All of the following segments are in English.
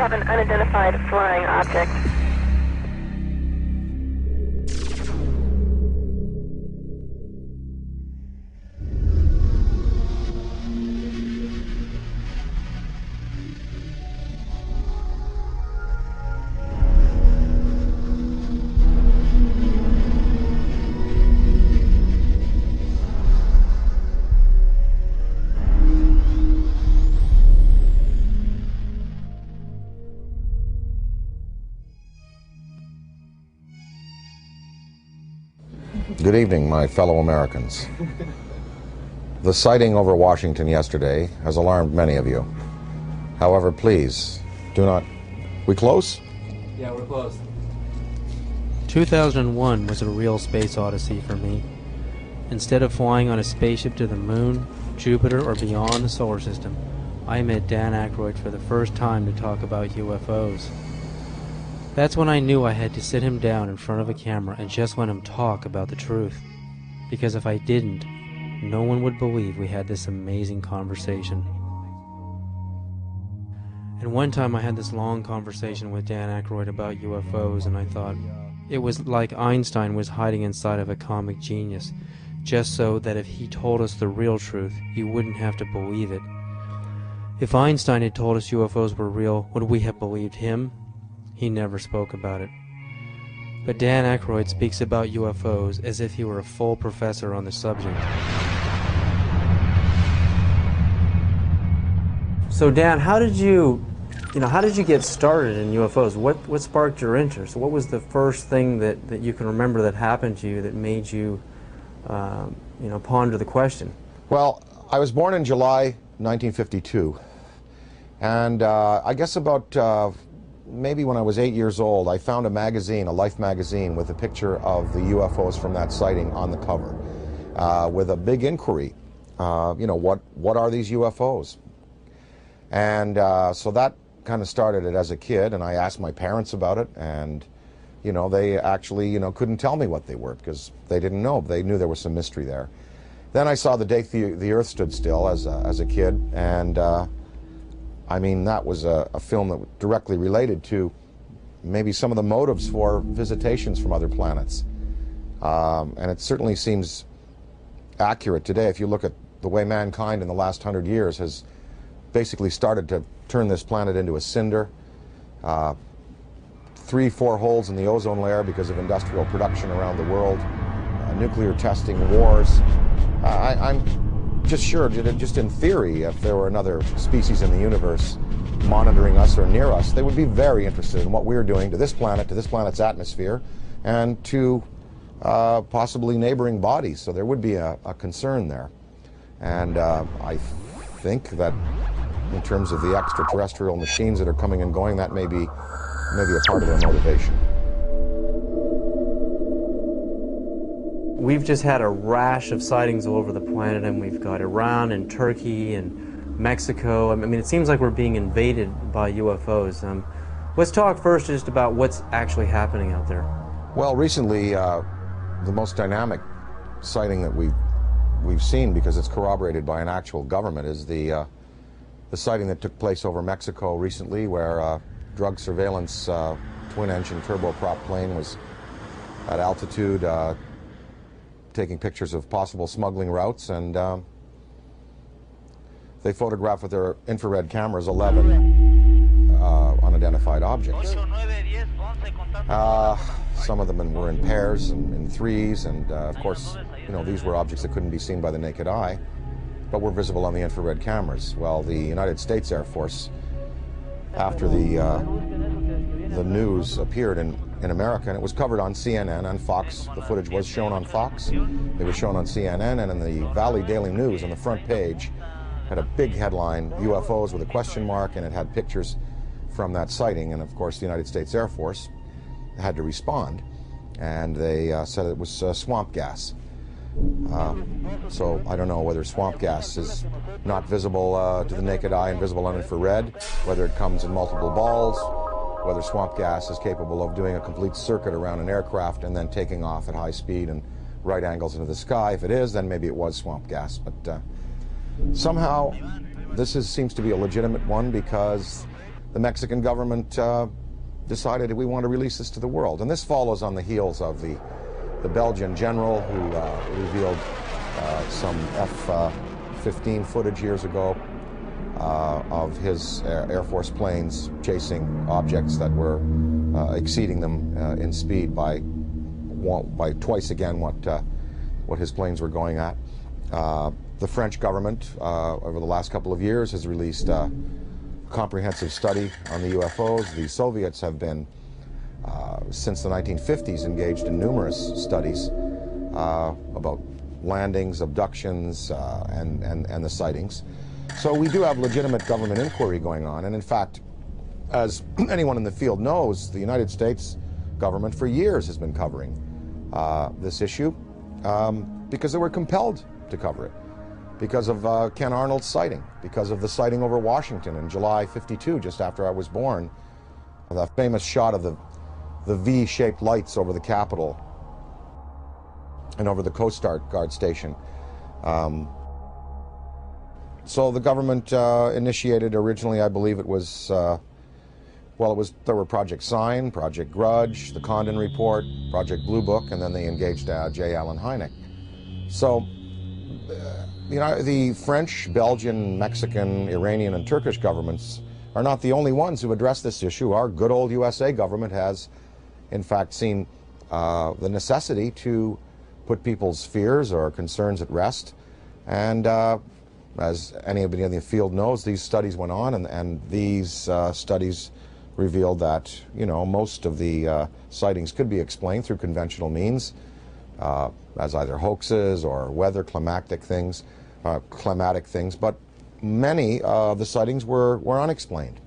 have an unidentified flying object. Good evening, my fellow Americans. The sighting over Washington yesterday has alarmed many of you. However, please, do not... We close? Yeah, we're close. 2001 was a real space odyssey for me. Instead of flying on a spaceship to the moon, Jupiter, or beyond the solar system, I met Dan Aykroyd for the first time to talk about UFOs. That's when I knew I had to sit him down in front of a camera and just let him talk about the truth. Because if I didn't, no one would believe we had this amazing conversation. And one time I had this long conversation with Dan Aykroyd about UFOs, and I thought it was like Einstein was hiding inside of a comic genius, just so that if he told us the real truth, you wouldn't have to believe it. If Einstein had told us UFOs were real, would we have believed him? He never spoke about it. But Dan Aykroyd speaks about UFOs as if he were a full professor on the subject. So Dan, how did you get started in UFOs? What sparked your interest? What was the first thing that you can remember that happened to you that made you, ponder the question? Well, I was born in July 1952, and I guess about maybe when I was 8 years old, I found a magazine, a Life magazine, with a picture of the UFOs from that sighting on the cover, with a big inquiry. What are these UFOs? And so that kind of started it as a kid, and I asked my parents about it, and they actually couldn't tell me what they were because they didn't know. They knew there was some mystery there. Then I saw The Day the Earth Stood Still as a kid, and that was a film that directly related to maybe some of the motives for visitations from other planets. And it certainly seems accurate today if you look at the way mankind in the last 100 years has basically started to turn this planet into a cinder. 3-4 holes in the ozone layer because of industrial production around the world, nuclear testing, wars. I'm just sure, just in theory, if there were another species in the universe monitoring us or near us, they would be very interested in what we're doing to this planet, to this planet's atmosphere, and to possibly neighboring bodies. So there would be a concern there. And I think that in terms of the extraterrestrial machines that are coming and going, that may be a part of their motivation. We've just had a rash of sightings all over the planet, and we've got Iran and Turkey and Mexico. It seems like we're being invaded by UFOs. Let's talk first just about what's actually happening out there. Well, recently, the most dynamic sighting that we've seen, because it's corroborated by an actual government, is the sighting that took place over Mexico recently, where a drug surveillance twin-engine turboprop plane was at altitude taking pictures of possible smuggling routes, and they photographed with their infrared cameras 11 unidentified objects. Some of them were in pairs and in threes, and of course, these were objects that couldn't be seen by the naked eye, but were visible on the infrared cameras. Well, the United States Air Force, after the news appeared in America, and it was covered on CNN and Fox. The footage was shown on Fox. It was shown on CNN, and in the Valley Daily News on the front page had a big headline, UFOs with a question mark, and it had pictures from that sighting. And of course, the United States Air Force had to respond, and they said it was swamp gas. So I don't know whether swamp gas is not visible to the naked eye and visible on infrared, whether it comes in multiple balls, whether swamp gas is capable of doing a complete circuit around an aircraft and then taking off at high speed and right angles into the sky. If it is, then maybe it was swamp gas. But somehow this seems to be a legitimate one, because the Mexican government decided we want to release this to the world. And this follows on the heels of the Belgian general who revealed some F-15 footage years ago of his Air Force planes chasing objects that were exceeding them in speed by twice again what his planes were going at. The French government, over the last couple of years, has released a comprehensive study on the UFOs. The Soviets have been, since the 1950s, engaged in numerous studies about landings, abductions, and the sightings. So we do have legitimate government inquiry going on. And in fact, as anyone in the field knows, the United States government for years has been covering this issue because they were compelled to cover it. Because of Ken Arnold's sighting, because of the sighting over Washington in July '52, just after I was born, the famous shot of the V-shaped lights over the Capitol and over the Coast Guard station. So the government initiated originally, I believe it was, there were Project Sign, Project Grudge, the Condon Report, Project Blue Book, and then they engaged J. Allen Hynek. So, the French, Belgian, Mexican, Iranian, and Turkish governments are not the only ones who address this issue. Our good old USA government has, in fact, seen the necessity to put people's fears or concerns at rest. And as anybody in the field knows, these studies went on, and these studies revealed that, most of the sightings could be explained through conventional means, as either hoaxes or weather climatic things, but many of the sightings were unexplained.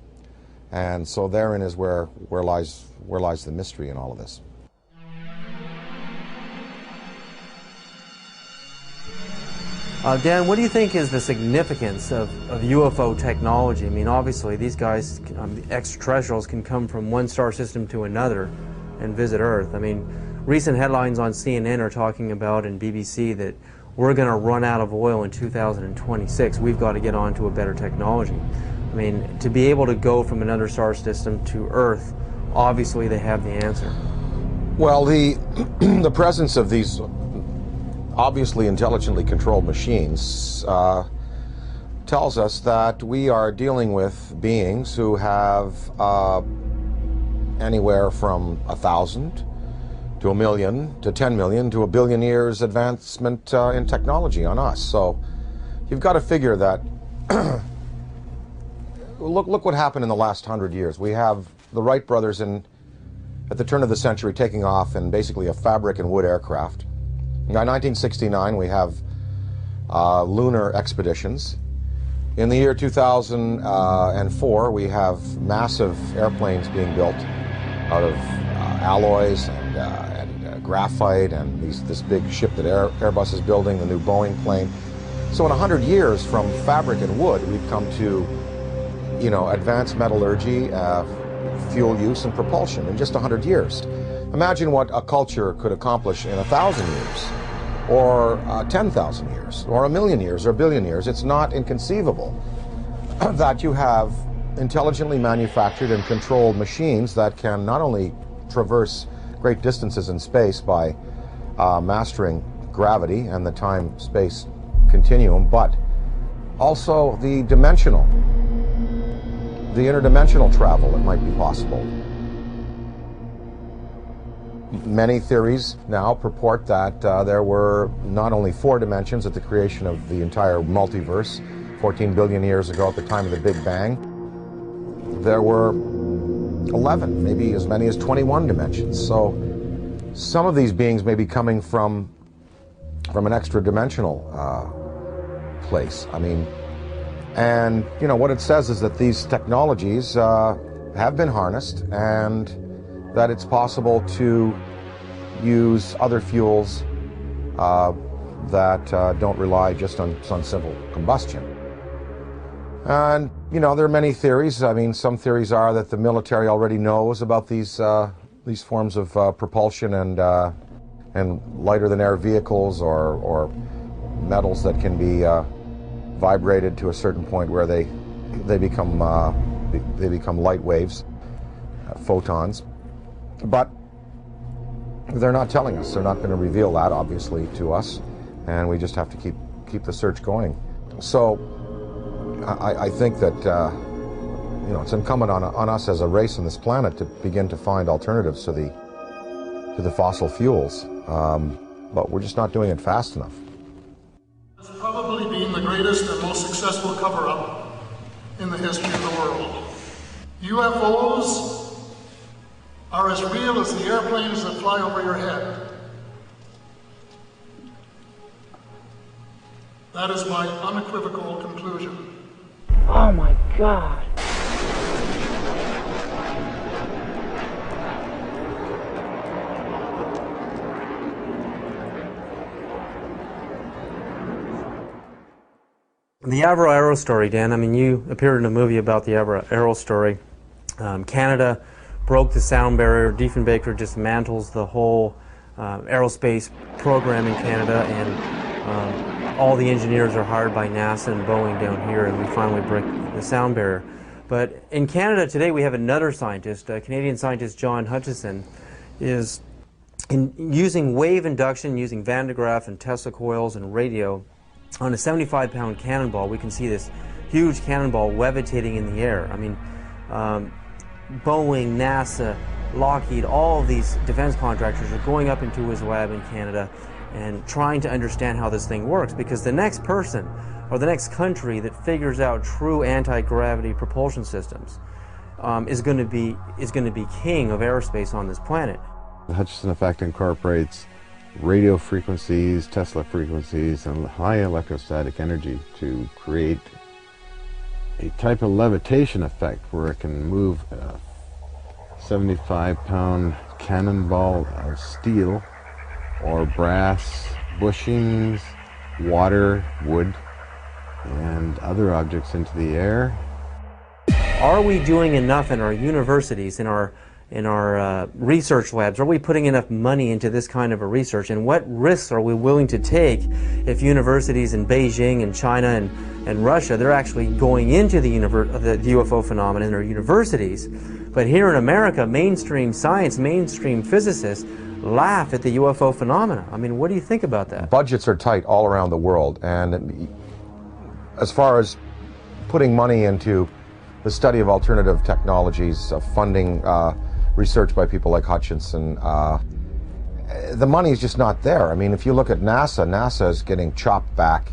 And so therein is where lies the mystery in all of this. Dan, what do you think is the significance of UFO technology? I mean, obviously, these guys, the extraterrestrials, can come from one star system to another and visit Earth. I mean, recent headlines on CNN are talking about, and BBC, that we're going to run out of oil in 2026. We've got to get on to a better technology. I mean, to be able to go from another star system to Earth, obviously they have the answer. Well, the presence of these obviously intelligently controlled machines tells us that we are dealing with beings who have anywhere from 1,000 to 1 million to 10 million to 1 billion years advancement in technology on us. So you've got to figure that look what happened in the last 100 years. We have the Wright brothers at the turn of the century taking off in basically a fabric and wood aircraft. By 1969, we have lunar expeditions. In the year 2004, we have massive airplanes being built out of alloys and graphite, and this big ship that Airbus is building, the new Boeing plane. So in 100 years, from fabric and wood, we've come to, advanced metallurgy, fuel use, and propulsion in just 100 years. Imagine what a culture could accomplish in 1,000 years, or 10,000 years, or 1 million years, or 1 billion years. It's not inconceivable that you have intelligently manufactured and controlled machines that can not only traverse great distances in space by mastering gravity and the time-space continuum, but also the interdimensional travel that might be possible. Many theories now purport that there were not only 4 dimensions at the creation of the entire multiverse 14 billion years ago at the time of the Big Bang. There were 11, maybe as many as 21 dimensions. So some of these beings may be coming from an extra-dimensional place. I mean, and what it says is that these technologies have been harnessed, and that it's possible to use other fuels that don't rely just on simple combustion. And there are many theories. I mean, some theories are that the military already knows about these forms of propulsion and lighter than air vehicles or metals that can be vibrated to a certain point where they become they become light waves, photons. But they're not telling us. They're not going to reveal that, obviously, to us, and we just have to keep the search going. So I think that it's incumbent on us as a race on this planet to begin to find alternatives to the fossil fuels, but we're just not doing it fast enough. It's probably been the greatest and most successful cover-up in the history of the world. UFOs are as real as the airplanes that fly over your head. That is my unequivocal conclusion. Oh my God. The Avro Arrow story, Dan, I mean, you appeared in a movie about the Avro Arrow story. Canada broke the sound barrier. Diefenbaker dismantles the whole aerospace program in Canada, and all the engineers are hired by NASA and Boeing down here, and we finally break the sound barrier. But in Canada today, we have another scientist, Canadian scientist John Hutchison, is using wave induction, using Van de Graaff and Tesla coils and radio. On a 75-pound cannonball, we can see this huge cannonball levitating in the air. I mean, Boeing, NASA, Lockheed, all of these defense contractors are going up into his lab in Canada and trying to understand how this thing works, because the next person or the next country that figures out true anti-gravity propulsion systems is going to be king of aerospace on this planet. The Hutchison effect incorporates radio frequencies, Tesla frequencies, and high electrostatic energy to create a type of levitation effect where it can move a 75-pound cannonball of steel or brass bushings, water, wood, and other objects into the air. Are we doing enough in our universities, in our research labs? Are we putting enough money into this kind of a research? And what risks are we willing to take if universities in Beijing and China and Russia, they're actually going into the UFO phenomenon in their universities? But here in America, mainstream science, mainstream physicists laugh at the UFO phenomena. I mean, what do you think about that? Budgets are tight all around the world, and as far as putting money into the study of alternative technologies, funding research by people like Hutchison, the money is just not there. I mean, if you look at NASA is getting chopped back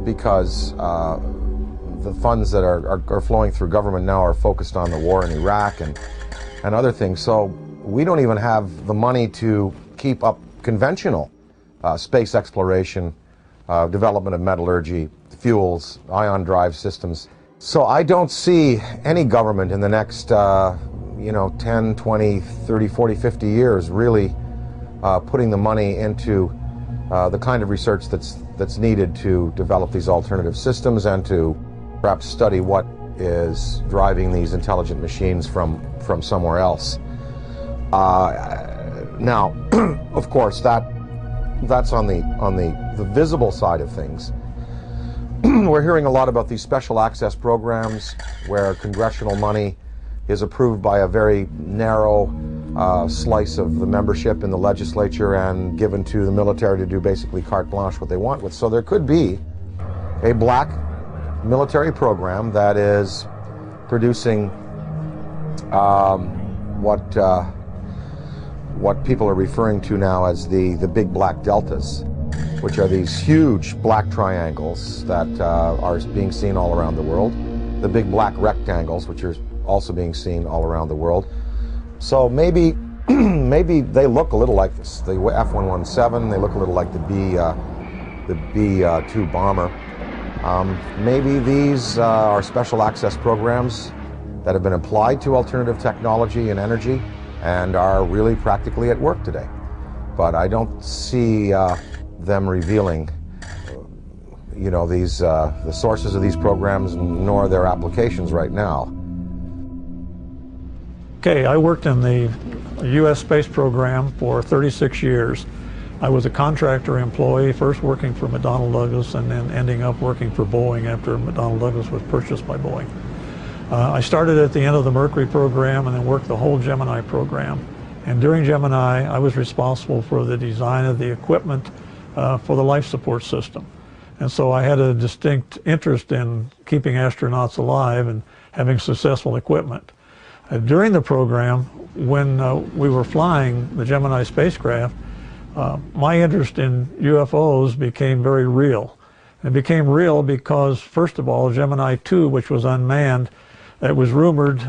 because the funds that are flowing through government now are focused on the war in Iraq and other things. So we don't even have the money to keep up conventional space exploration, development of metallurgy, fuels, ion drive systems. So I don't see any government in the next 10, 20, 30, 40, 50 years really putting the money into the kind of research that's needed to develop these alternative systems and to perhaps study what is driving these intelligent machines from somewhere else. Now, of course, that's on the visible side of things. We're hearing a lot about these special access programs where congressional money is approved by a very narrow slice of the membership in the legislature and given to the military to do basically carte blanche what they want with. So there could be a black military program that is producing what people are referring to now as the big black deltas, which are these huge black triangles that are being seen all around the world, the big black rectangles, which are also being seen all around the world. So maybe they look a little like this, the F-117, they look a little like the B-2 bomber. Maybe these are special access programs that have been applied to alternative technology and energy and are really practically at work today. But I don't see them revealing, the sources of these programs, nor their applications right now. Okay, I worked in the U.S. space program for 36 years. I was a contractor employee, first working for McDonnell Douglas and then ending up working for Boeing after McDonnell Douglas was purchased by Boeing. I started at the end of the Mercury program and then worked the whole Gemini program. And during Gemini, I was responsible for the design of the equipment for the life support system. And so I had a distinct interest in keeping astronauts alive and having successful equipment. During the program, when we were flying the Gemini spacecraft, my interest in UFOs became very real. It became real because, first of all, Gemini 2, which was unmanned, it was rumored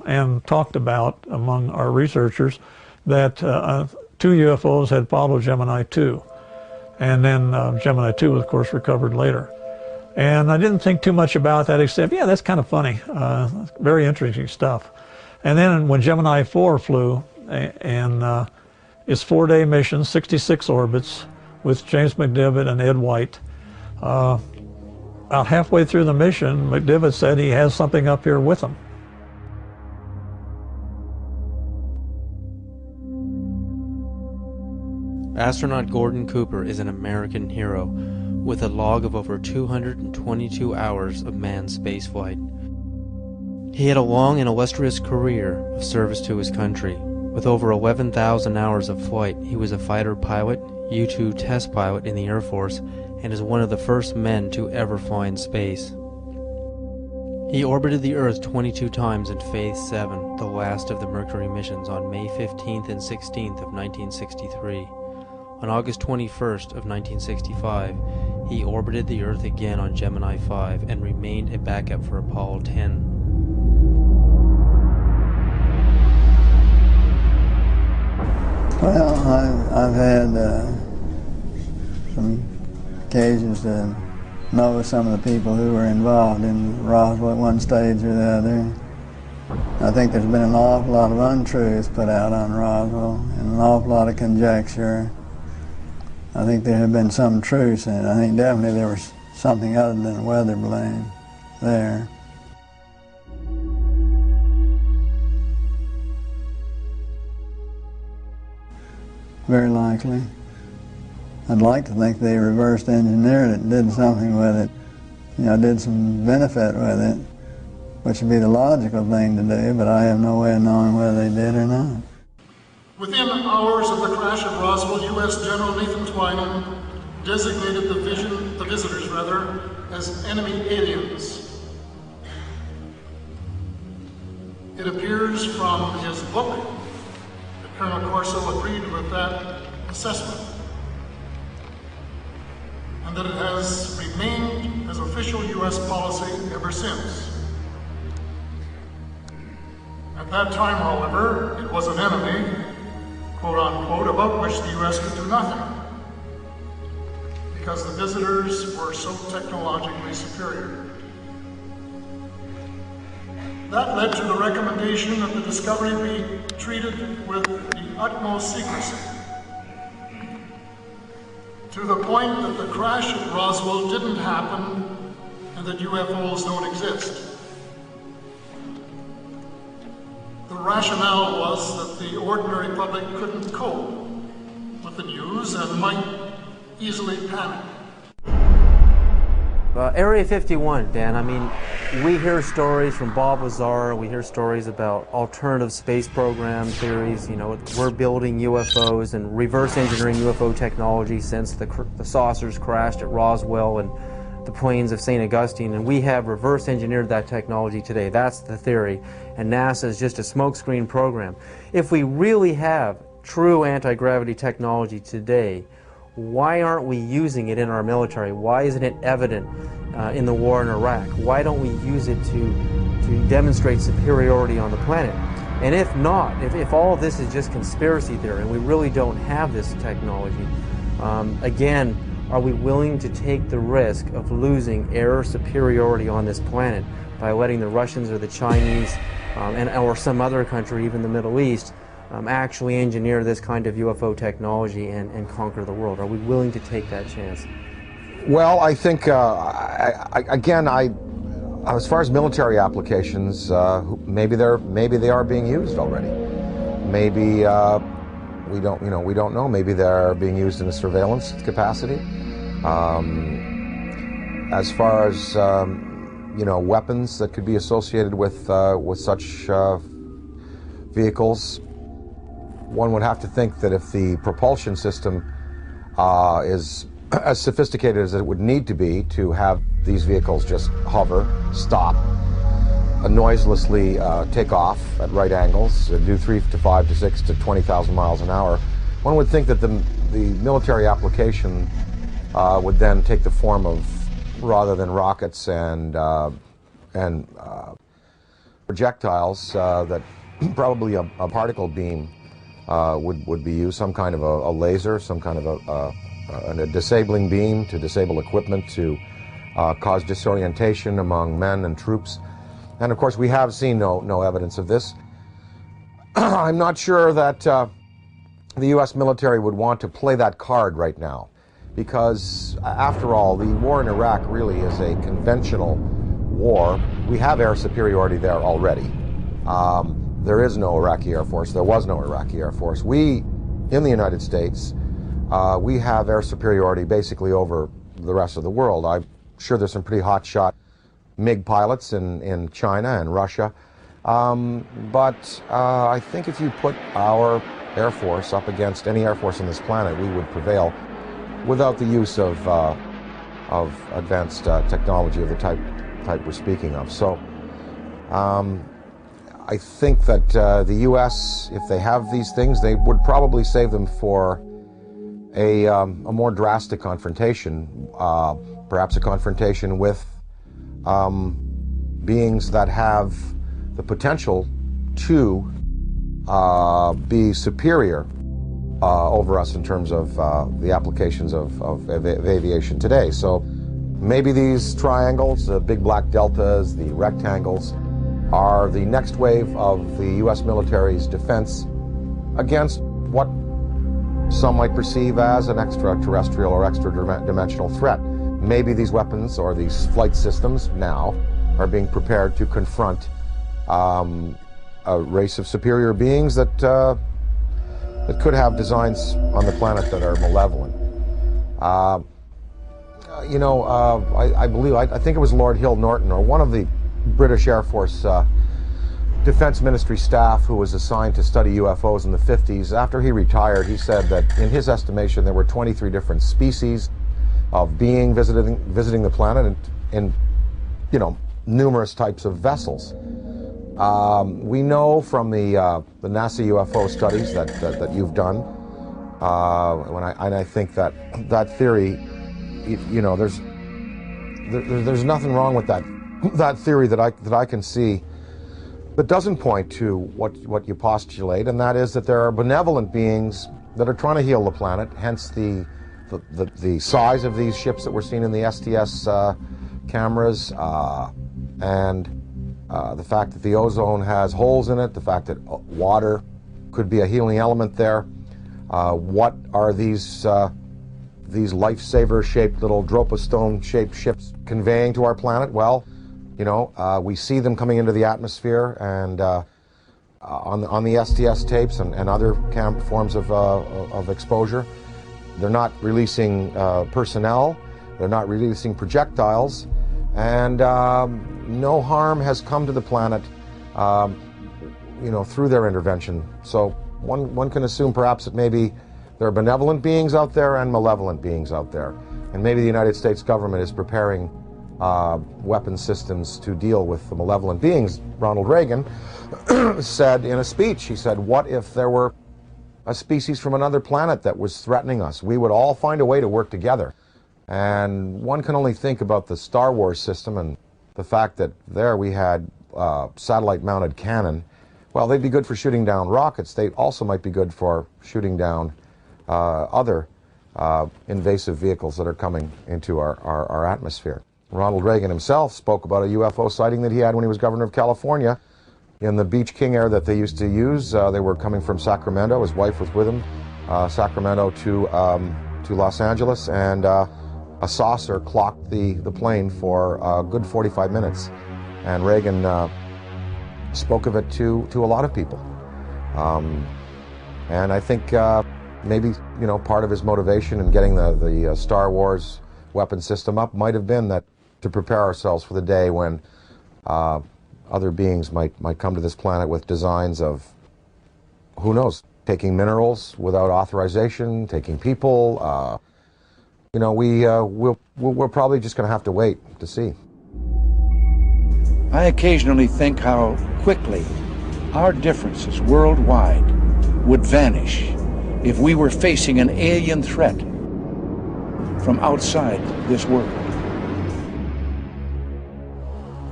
and talked about among our researchers that 2 UFOs had followed Gemini 2. And then Gemini 2 was, of course, recovered later. And I didn't think too much about that except, yeah, that's kind of funny. Very interesting stuff. And then when Gemini 4 flew, and its 4-day mission, 66 orbits, with James McDivitt and Ed White, about halfway through the mission, McDivitt said he has something up here with him. Astronaut Gordon Cooper is an American hero with a log of over 222 hours of manned spaceflight. He had a long and illustrious career of service to his country. With over 11,000 hours of flight, he was a fighter pilot, U-2 test pilot in the Air Force, and is one of the first men to ever fly in space. He orbited the Earth 22 times in Phase 7, the last of the Mercury missions, on May 15th and 16th of 1963. On August 21st of 1965, he orbited the Earth again on Gemini 5 and remained a backup for Apollo 10. Well, I've had some occasions to know some of the people who were involved in Roswell at one stage or the other. I think there's been an awful lot of untruths put out on Roswell and an awful lot of conjecture. I think there have been some truths in it. I think definitely there was something other than a weather balloon there. Very likely. I'd like to think they reversed engineered it and did something with it, you know, did some benefit with it, which would be the logical thing to do, but I have no way of knowing whether they did or not. Within hours of the crash at Roswell, U.S. General Nathan Twining designated the visitors as enemy aliens. It appears from his book that Colonel Corso agreed with that assessment, and that it has remained as official U.S. policy ever since. At that time, however, it was an enemy, quote unquote, about which the U.S. could do nothing, because the visitors were so technologically superior. That led to the recommendation that the discovery be treated with the utmost secrecy, to the point that the crash at Roswell didn't happen and that UFOs don't exist. The rationale was that the ordinary public couldn't cope with the news and might easily panic. Area 51, Dan, I mean, we hear stories from Bob Lazar, we hear stories about alternative space program theories, you know, we're building UFOs and reverse engineering UFO technology since the saucers crashed at Roswell and the plains of St. Augustine, and we have reverse engineered that technology today. That's the theory, and NASA is just a smokescreen program. If we really have true anti-gravity technology today, why aren't we using it in our military? Why isn't it evident in the war in Iraq? Why don't we use it to demonstrate superiority on the planet? And if not, if all of this is just conspiracy theory and we really don't have this technology, again, are we willing to take the risk of losing air superiority on this planet by letting the Russians or the Chinese or some other country, even the Middle East, actually engineer this kind of UFO technology and conquer the world? Are we willing to take that chance? Well, I think, again, as far as military applications, maybe they are being used already. Maybe we don't know. Maybe they're being used in a surveillance capacity. As far as weapons that could be associated with such vehicles, one would have to think that if the propulsion system is as sophisticated as it would need to be to have these vehicles just hover, stop, noiselessly take off at right angles, do 3 to 5 to 6 to 20,000 miles an hour, one would think that the military application would then take the form of, rather than rockets and projectiles, that probably a particle beam would be used, some kind of a laser, some kind of a disabling beam to disable equipment, to cause disorientation among men and troops. And of course, we have seen no evidence of this. I'm not sure that the U.S. military would want to play that card right now, because after all, the war in Iraq really is a conventional war. We have air superiority there already. There is no Iraqi Air Force. There was no Iraqi Air Force. We, in the United States, we have air superiority basically over the rest of the world. I'm sure there's some pretty hotshot MiG pilots in China and Russia. But I think if you put our Air Force up against any Air Force on this planet, we would prevail without the use of advanced technology of the type we're speaking of. So I think that the U.S., if they have these things, they would probably save them for a more drastic confrontation, perhaps a confrontation with beings that have the potential to be superior over us in terms of the applications of aviation today. So maybe these triangles, the big black deltas, the rectangles, are the next wave of the U.S. military's defense against what some might perceive as an extraterrestrial or extra-dimensional threat. Maybe these weapons or these flight systems now are being prepared to confront a race of superior beings that could have designs on the planet that are malevolent. I think it was Lord Hill Norton, or one of the British Air Force Defense Ministry staff who was assigned to study UFOs in the 50s. After he retired, he said that in his estimation there were 23 different species of being visiting the planet in numerous types of vessels. We know from the NASA UFO studies that you've done, and I think that theory, there's nothing wrong with that theory that I can see that doesn't point to what you postulate, and that is that there are benevolent beings that are trying to heal the planet. Hence the size of these ships that we're seeing in the STS cameras, and the fact that the ozone has holes in it, the fact that water could be a healing element there. What are these lifesaver-shaped little Dropostone-shaped ships conveying to our planet? Well, we see them coming into the atmosphere, and on the STS tapes and other forms of exposure, they're not releasing personnel, they're not releasing projectiles, and no harm has come to the planet, through their intervention. So one can assume perhaps that maybe there are benevolent beings out there and malevolent beings out there, and maybe the United States government is preparing weapon systems to deal with the malevolent beings. Ronald Reagan said in a speech, he said, what if there were a species from another planet that was threatening us? We would all find a way to work together. And one can only think about the Star Wars system and the fact that there we had satellite-mounted cannon. Well, they'd be good for shooting down rockets. They also might be good for shooting down other invasive vehicles that are coming into our atmosphere. Ronald Reagan himself spoke about a UFO sighting that he had when he was governor of California in the Beach King Air that they used to use. They were coming from Sacramento. His wife was with him, Sacramento to Los Angeles, and a saucer clocked the plane for a good 45 minutes. And Reagan spoke of it to a lot of people. And I think maybe, you know, part of his motivation in getting the Star Wars weapon system up might have been that to prepare ourselves for the day when other beings might come to this planet with designs of, who knows, taking minerals without authorization, taking people. You know, we're probably just going to have to wait to see. I occasionally think how quickly our differences worldwide would vanish if we were facing an alien threat from outside this world.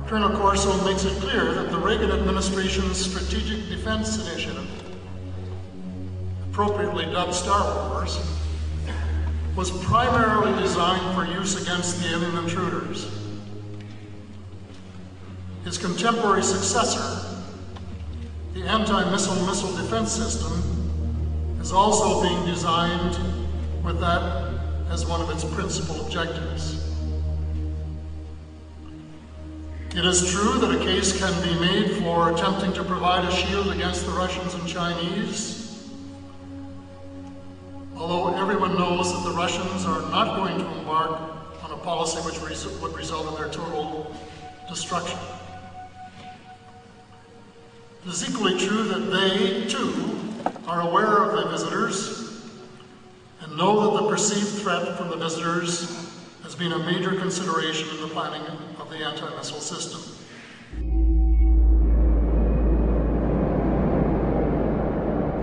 Colonel Corso makes it clear that the Reagan administration's Strategic Defense Initiative, appropriately dubbed Star Wars, was primarily designed for use against the alien intruders. His contemporary successor, the anti-missile missile defense system, is also being designed with that as one of its principal objectives. It is true that a case can be made for attempting to provide a shield against the Russians and Chinese, although everyone knows that the Russians are not going to embark on a policy which would result in their total destruction. It is equally true that they, too, are aware of the visitors and know that the perceived threat from the visitors has been a major consideration in the planning of the anti-missile system.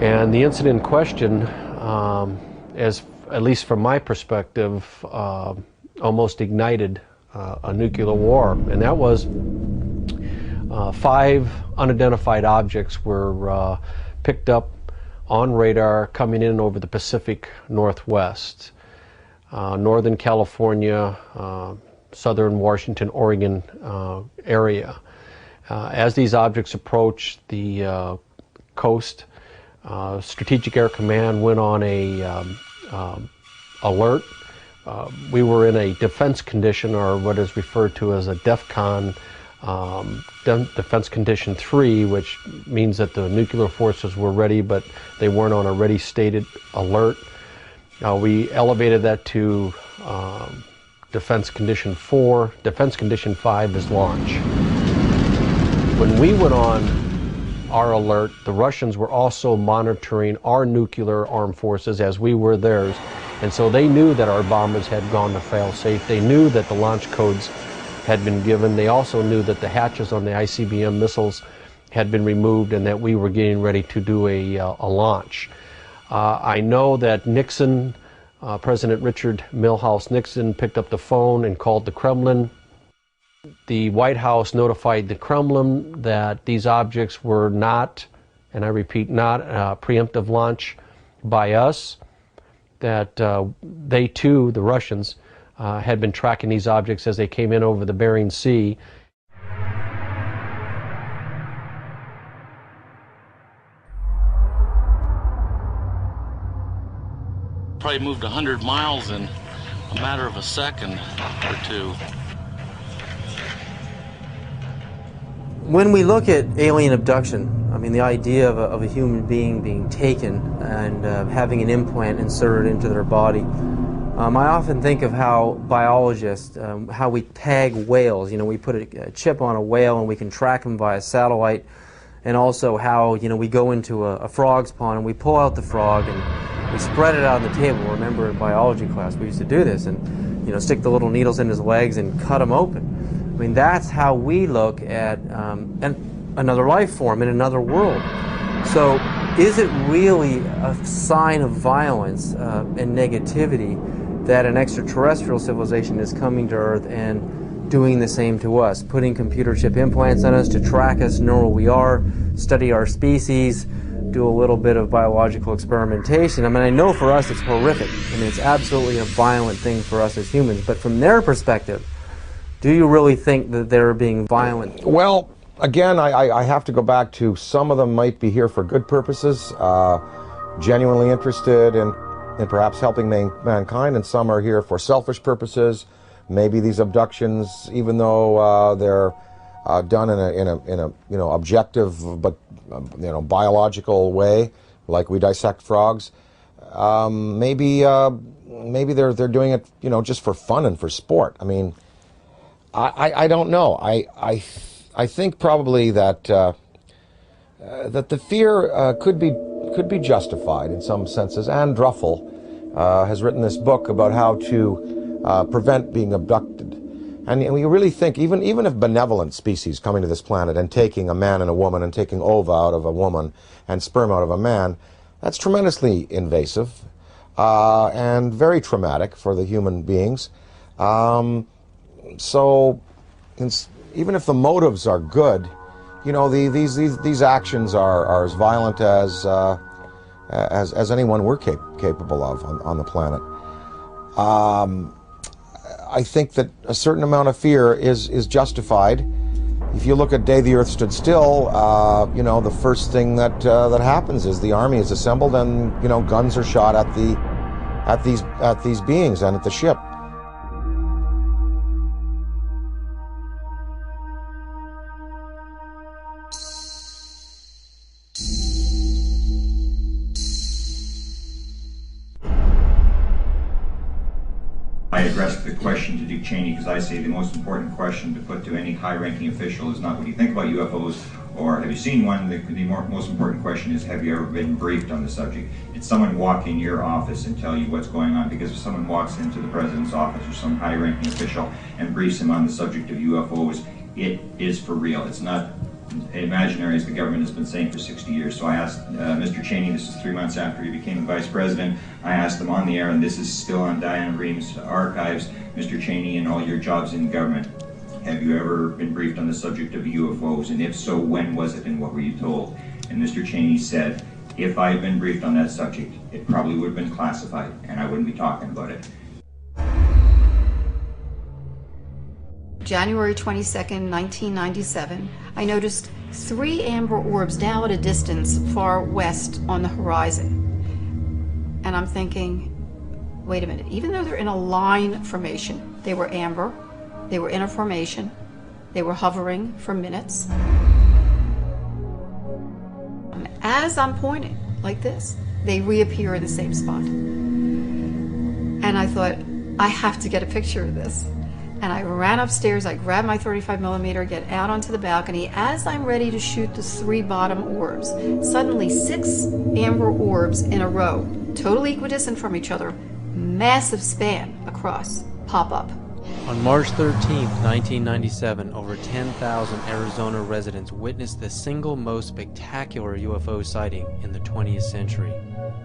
And the incident in question, as at least from my perspective, almost ignited a nuclear war, and that was 5 unidentified objects were picked up on radar coming in over the Pacific Northwest, Northern California, Southern Washington, Oregon area. As these objects approached the coast, Strategic Air Command went on a alert. We were in a defense condition, or what is referred to as a DEFCON, Defense Condition 3, which means that the nuclear forces were ready, but they weren't on a ready stated alert. We elevated that to Defense Condition 4. Defense Condition 5 is launch. When we went on our alert, the Russians were also monitoring our nuclear armed forces as we were theirs. And so they knew that our bombers had gone to fail-safe. They knew that the launch codes had been given. They also knew that the hatches on the ICBM missiles had been removed and that we were getting ready to do a launch. I know that Nixon, President Richard Milhouse Nixon, picked up the phone and called the Kremlin. The White House notified the Kremlin that these objects were not, and I repeat, not a preemptive launch by us, that they too, the Russians, had been tracking these objects as they came in over the Bering Sea. Probably moved 100 miles in a matter of a second or two. When we look at alien abduction, I mean, the idea of a human being being taken and having an implant inserted into their body, I often think of how biologists, how we tag whales. You know, we put a chip on a whale and we can track them via satellite, and also how, you know, we go into a frog's pond and we pull out the frog and we spread it out on the table. Remember in biology class we used to do this, and, you know, stick the little needles in his legs and cut him open. I mean, that's how we look at another life form in another world. So is it really a sign of violence and negativity that an extraterrestrial civilization is coming to Earth and doing the same to us, putting computer chip implants on us to track us, know where we are, study our species, do a little bit of biological experimentation? I mean, I know for us it's horrific. I mean, it's absolutely a violent thing for us as humans. But from their perspective, do you really think that they're being violent? Well, again, I have to go back to some of them might be here for good purposes, genuinely interested in perhaps helping mankind, and some are here for selfish purposes. Maybe these abductions, even though they're done in a objective but biological way, like we dissect frogs. Maybe they're doing it, you know, just for fun and for sport. I mean, I don't know. I think probably that that the fear could be justified in some senses. Anne Druffel has written this book about how to prevent being abducted. And we really think, even if benevolent species coming to this planet and taking a man and a woman and taking ova out of a woman and sperm out of a man, that's tremendously invasive and very traumatic for the human beings. So even if the motives are good, you know, these actions are as violent as anyone we're capable of on the planet. I think that a certain amount of fear is justified. If you look at Day the Earth Stood Still, you know, the first thing that happens is the army is assembled, and you know, guns are shot at these beings and at the ship. I addressed the question to Dick Cheney because I say the most important question to put to any high-ranking official is not what do you think about UFOs or have you seen one. The most important question is, have you ever been briefed on the subject? Did someone walk in your office and tell you what's going on? Because if someone walks into the president's office or some high-ranking official and briefs him on the subject of UFOs, it is for real. It's not imaginary, as the government has been saying for 60 years. So I asked Mr. Cheney, this is 3 months after he became vice president, I asked him on the air, and this is still on Diana Ream's archives, Mr. Cheney, in all your jobs in government, have you ever been briefed on the subject of UFOs? And if so, when was it and what were you told? And Mr. Cheney said, if I had been briefed on that subject, it probably would have been classified and I wouldn't be talking about it. January 22nd, 1997, I noticed 3 amber orbs now at a distance far west on the horizon. And I'm thinking, wait a minute, even though they're in a line formation, they were amber, they were in a formation, they were hovering for minutes. And as I'm pointing like this, they reappear in the same spot. And I thought, I have to get a picture of this. And I ran upstairs, I grabbed my 35mm, get out onto the balcony. As I'm ready to shoot the 3 bottom orbs, suddenly 6 amber orbs in a row, totally equidistant from each other, massive span across, pop up. On March 13, 1997, over 10,000 Arizona residents witnessed the single most spectacular UFO sighting in the 20th century.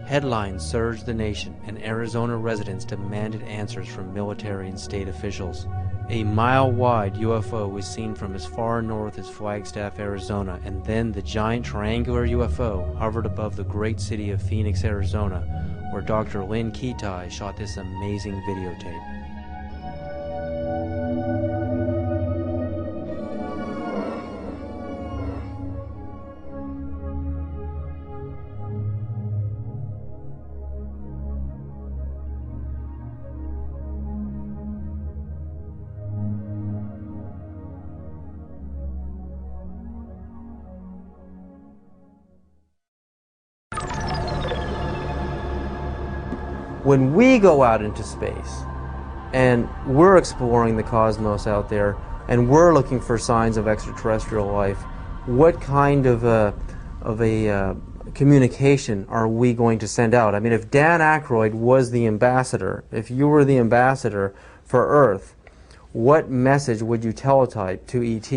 Headlines surged the nation, and Arizona residents demanded answers from military and state officials. A mile-wide UFO was seen from as far north as Flagstaff, Arizona, and then the giant triangular UFO hovered above the great city of Phoenix, Arizona, where Dr. Lynn Kitai shot this amazing videotape. When we go out into space and we're exploring the cosmos out there and we're looking for signs of extraterrestrial life, what kind of a communication are we going to send out? I mean, if Dan Aykroyd was the ambassador, if you were the ambassador for Earth, what message would you teletype to ET?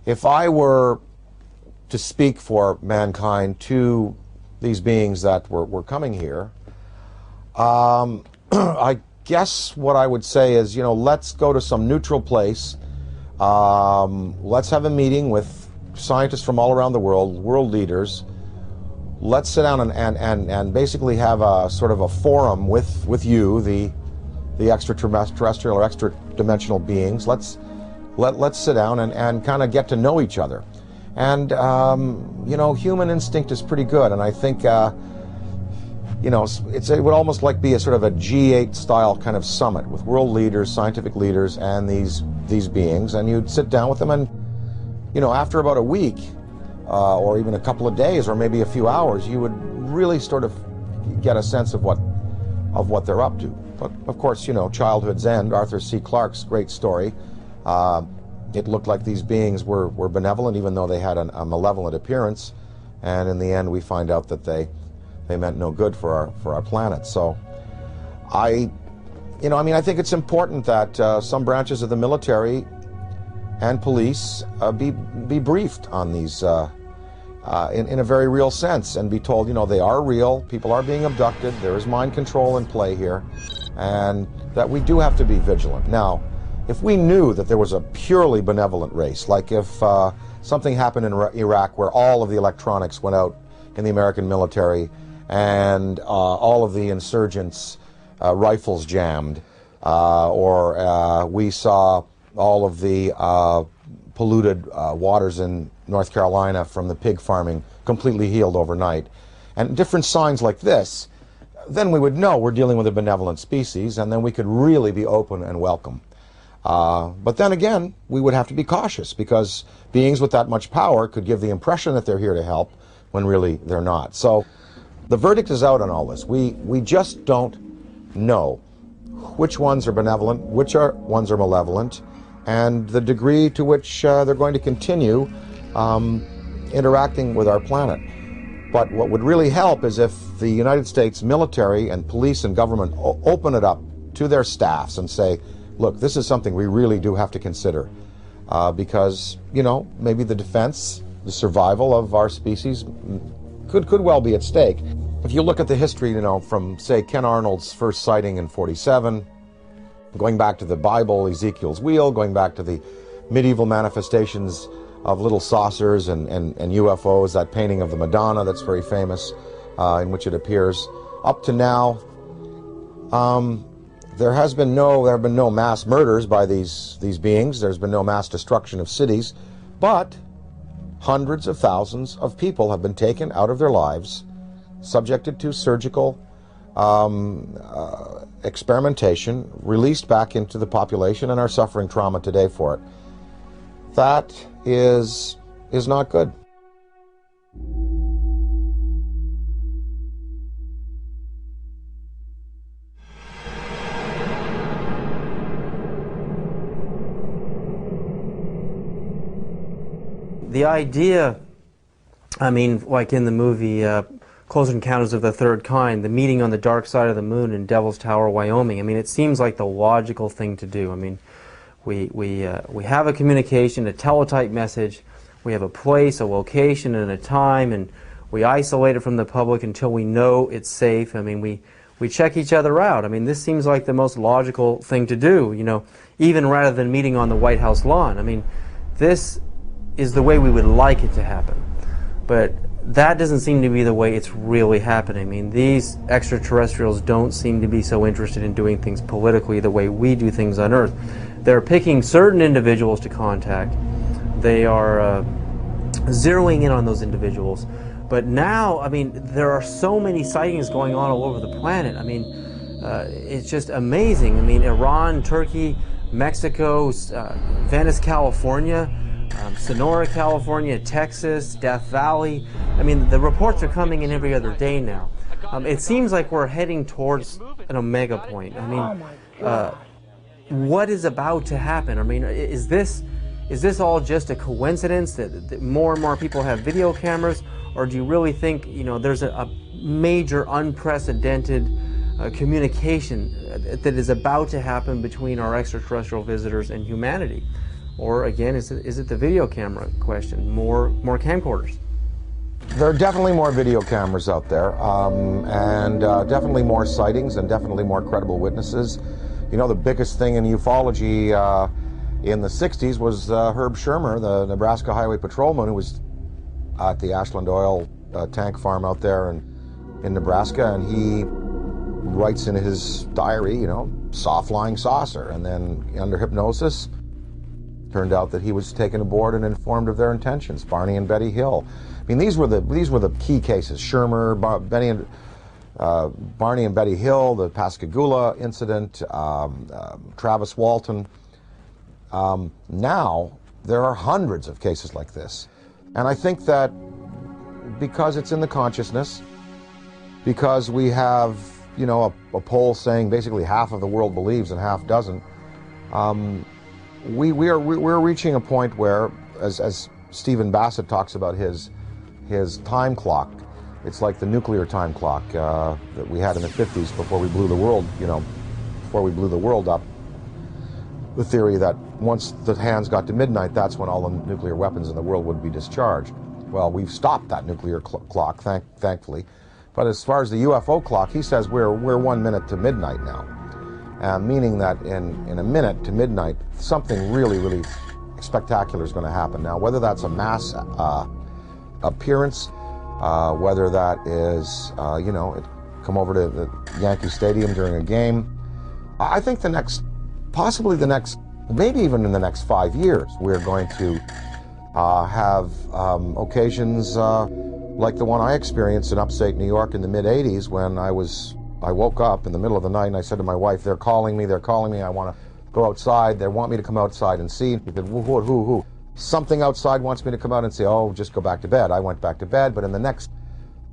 If I were to speak for mankind to these beings that were coming here, I guess what I would say is, you know, let's go to some neutral place. Let's have a meeting with scientists from all around the world leaders. Let's sit down and basically have a sort of a forum with you, the extraterrestrial or extra-dimensional beings. Let's sit down and kind of get to know each other. And, you know, human instinct is pretty good, and I think you know, it would almost like be a sort of a G8 style kind of summit with world leaders, scientific leaders, and these beings, and you'd sit down with them, and you know, after about a week or even a couple of days or maybe a few hours, you would really sort of get a sense of what they're up to. But of course, you know, childhood's end, Arthur C. Clarke's great story. It looked like these beings were benevolent, even though they had a malevolent appearance. And in the end, we find out that they meant no good for our planet. So I think it's important that some branches of the military and police be briefed on these in a very real sense, and be told, you know, they are real, people are being abducted, there is mind control in play here, and that we do have to be vigilant. Now, if we knew that there was a purely benevolent race, like if something happened in Iraq where all of the electronics went out in the American military and all of the insurgents' rifles jammed, or we saw all of the polluted waters in North Carolina from the pig farming completely healed overnight, and different signs like this, then we would know we're dealing with a benevolent species, and then we could really be open and welcome. But then again, we would have to be cautious, because beings with that much power could give the impression that they're here to help when really they're not. So the verdict is out on all this. We just don't know which ones are benevolent, which ones are malevolent, and the degree to which they're going to continue interacting with our planet. But what would really help is if the United States military and police and government open it up to their staffs and say, look, this is something we really do have to consider, because, you know, maybe the defense, the survival of our species could well be at stake. If you look at the history, you know, from, say, Ken Arnold's first sighting in '47, going back to the Bible, Ezekiel's wheel, going back to the medieval manifestations of little saucers and UFOs, that painting of the Madonna that's very famous, in which it appears, up to now, there have been no mass murders by these beings. There's been no mass destruction of cities, but hundreds of thousands of people have been taken out of their lives, subjected to surgical experimentation, released back into the population, and are suffering trauma today for it. That is not good. The idea, I mean, like in the movie Close Encounters of the Third Kind, the meeting on the dark side of the moon in Devil's Tower, Wyoming, I mean, it seems like the logical thing to do. I mean, we have a communication, a teletype message, we have a place, a location, and a time, and we isolate it from the public until we know it's safe. I mean, we check each other out. I mean, this seems like the most logical thing to do, you know, even rather than meeting on the White House lawn. I mean, this is the way we would like it to happen. But that doesn't seem to be the way it's really happening. I mean, these extraterrestrials don't seem to be so interested in doing things politically the way we do things on Earth. They're picking certain individuals to contact. They are zeroing in on those individuals. But now, I mean, there are so many sightings going on all over the planet. I mean, it's just amazing. I mean, Iran, Turkey, Mexico, Venice, California, Sonora, California, Texas, Death Valley. I mean, the reports are coming in every other day now. It seems like we're heading towards an omega point. I mean, what is about to happen? I mean, is this all just a coincidence that more and more people have video cameras, or do you really think, you know, there's a major unprecedented communication that is about to happen between our extraterrestrial visitors and humanity? Or again, is it the video camera question? More camcorders? There are definitely more video cameras out there, and definitely more sightings, and definitely more credible witnesses. You know, the biggest thing in ufology in the 60s was Herb Shermer, the Nebraska Highway Patrolman, who was at the Ashland Oil tank farm out there in Nebraska, and he writes in his diary, you know, saw flying saucer, and then under hypnosis, turned out that he was taken aboard and informed of their intentions. Barney and Betty Hill. I mean, these were the key cases. Shermer, Barney and Betty Hill, the Pascagoula incident, Travis Walton. Now there are hundreds of cases like this, and I think that because it's in the consciousness, because we have, you know, a poll saying basically half of the world believes and half doesn't. We're reaching a point where, as Stephen Bassett talks about his time clock, it's like the nuclear time clock that we had in the 50s before we blew the world, you know, before we blew the world up. The theory that once the hands got to midnight, that's when all the nuclear weapons in the world would be discharged. Well, we've stopped that nuclear clock, thankfully. But as far as the UFO clock, he says we're 1 minute to midnight now, meaning that in a minute to midnight, something really, really spectacular is going to happen. Now, whether that's a mass appearance, whether that is, you know, come over to the Yankee Stadium during a game, I think possibly the next, maybe even in the next 5 years, we're going to have occasions like the one I experienced in upstate New York in the mid-'80s when I woke up in the middle of the night and I said to my wife, they're calling me, I want to go outside, they want me to come outside and see. He said, who? Something outside wants me to come out and say, oh, just go back to bed. I went back to bed, but in the next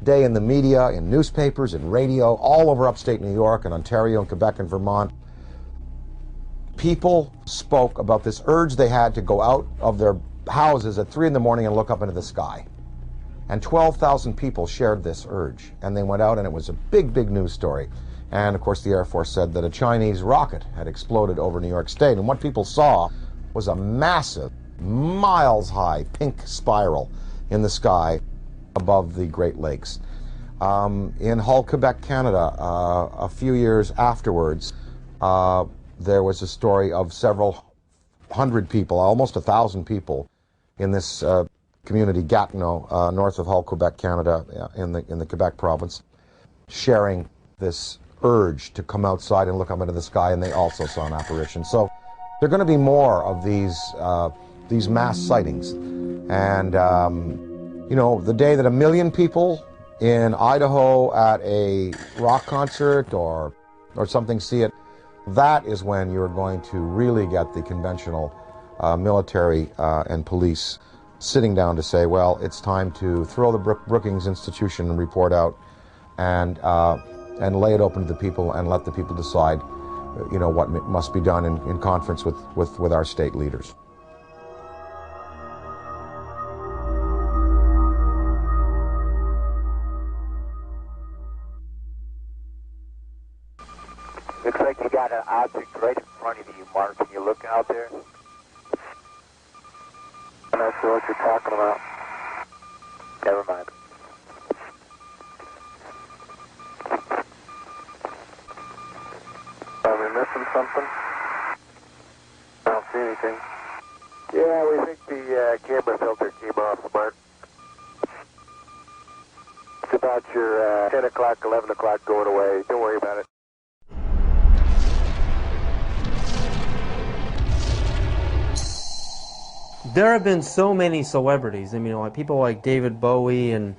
day in the media, in newspapers, in radio, all over upstate New York and Ontario and Quebec and Vermont, people spoke about this urge they had to go out of their houses at 3 in the morning and look up into the sky. And 12,000 people shared this urge. And they went out and it was a big, big news story. And of course the Air Force said that a Chinese rocket had exploded over New York State. And what people saw was a massive, miles-high pink spiral in the sky above the Great Lakes. In Hull, Quebec, Canada, a few years afterwards, there was a story of several hundred people, almost 1,000 people in this community, Gatineau, north of Hull, Quebec, Canada, in the Quebec province, sharing this urge to come outside and look up into the sky, and they also saw an apparition. So there are going to be more of these mass sightings. And, you know, the day that 1 million people in Idaho at a rock concert or something see it, that is when you're going to really get the conventional military and police sitting down to say, well, it's time to throw the Brookings Institution report out and lay it open to the people and let the people decide, you know, what must be done in conference with our state leaders. Looks like you got an object right in front of you, Mark. Can you look out there? I'm not sure what you're talking about. Never mind. Are we missing something? I don't see anything. Yeah, we think the camera filter came off, Mark. It's about your 10 o'clock, 11 o'clock going away. Don't worry about it. There have been so many celebrities, I mean, like people like David Bowie and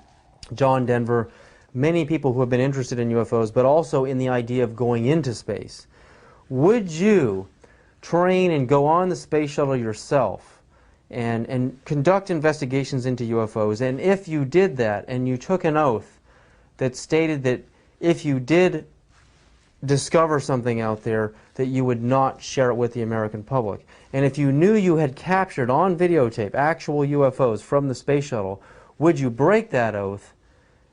John Denver, many people who have been interested in UFOs, but also in the idea of going into space. Would you train and go on the space shuttle yourself and conduct investigations into UFOs? And if you did that and you took an oath that stated that if you did discover something out there, that you would not share it with the American public. And if you knew you had captured on videotape actual UFOs from the space shuttle, would you break that oath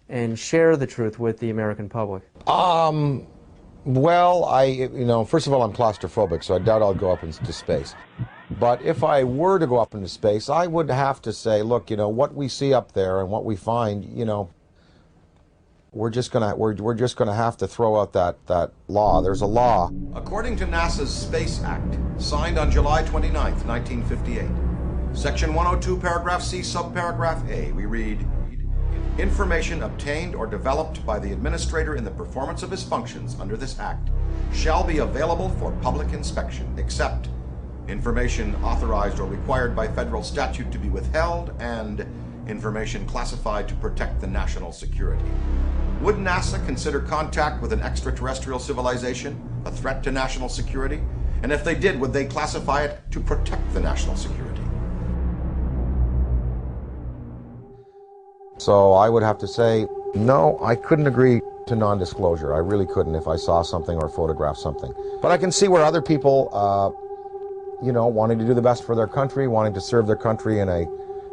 and share the truth with the American public? Well, you know, first of all, I'm claustrophobic, so I doubt I'll go up into space. But if I were to go up into space, I would have to say, look, you know, what we see up there and what we find, you know, we're just gonna have to throw out that law. There's a law. According to NASA's Space Act, signed on July 29th, 1958, Section 102, Paragraph C, Subparagraph A, we read, information obtained or developed by the administrator in the performance of his functions under this Act shall be available for public inspection, except information authorized or required by federal statute to be withheld and information classified to protect the national security. Would NASA consider contact with an extraterrestrial civilization a threat to national security? And if they did, would they classify it to protect the national security? So I would have to say, no, I couldn't agree to non-disclosure. I really couldn't if I saw something or photographed something. But I can see where other people, you know, wanting to do the best for their country, wanting to serve their country in a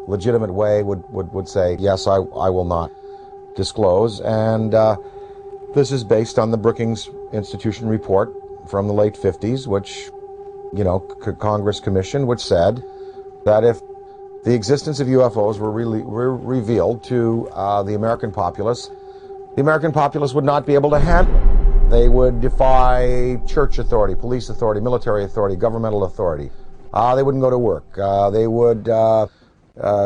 legitimate way would say, yes, I will not disclose. And this is based on the Brookings Institution report from the late 50s, which, you know, Congress commissioned, which said that if the existence of UFOs were revealed to the American populace would not be able to handle it. They would defy church authority, police authority, military authority, governmental authority. They wouldn't go to work. They would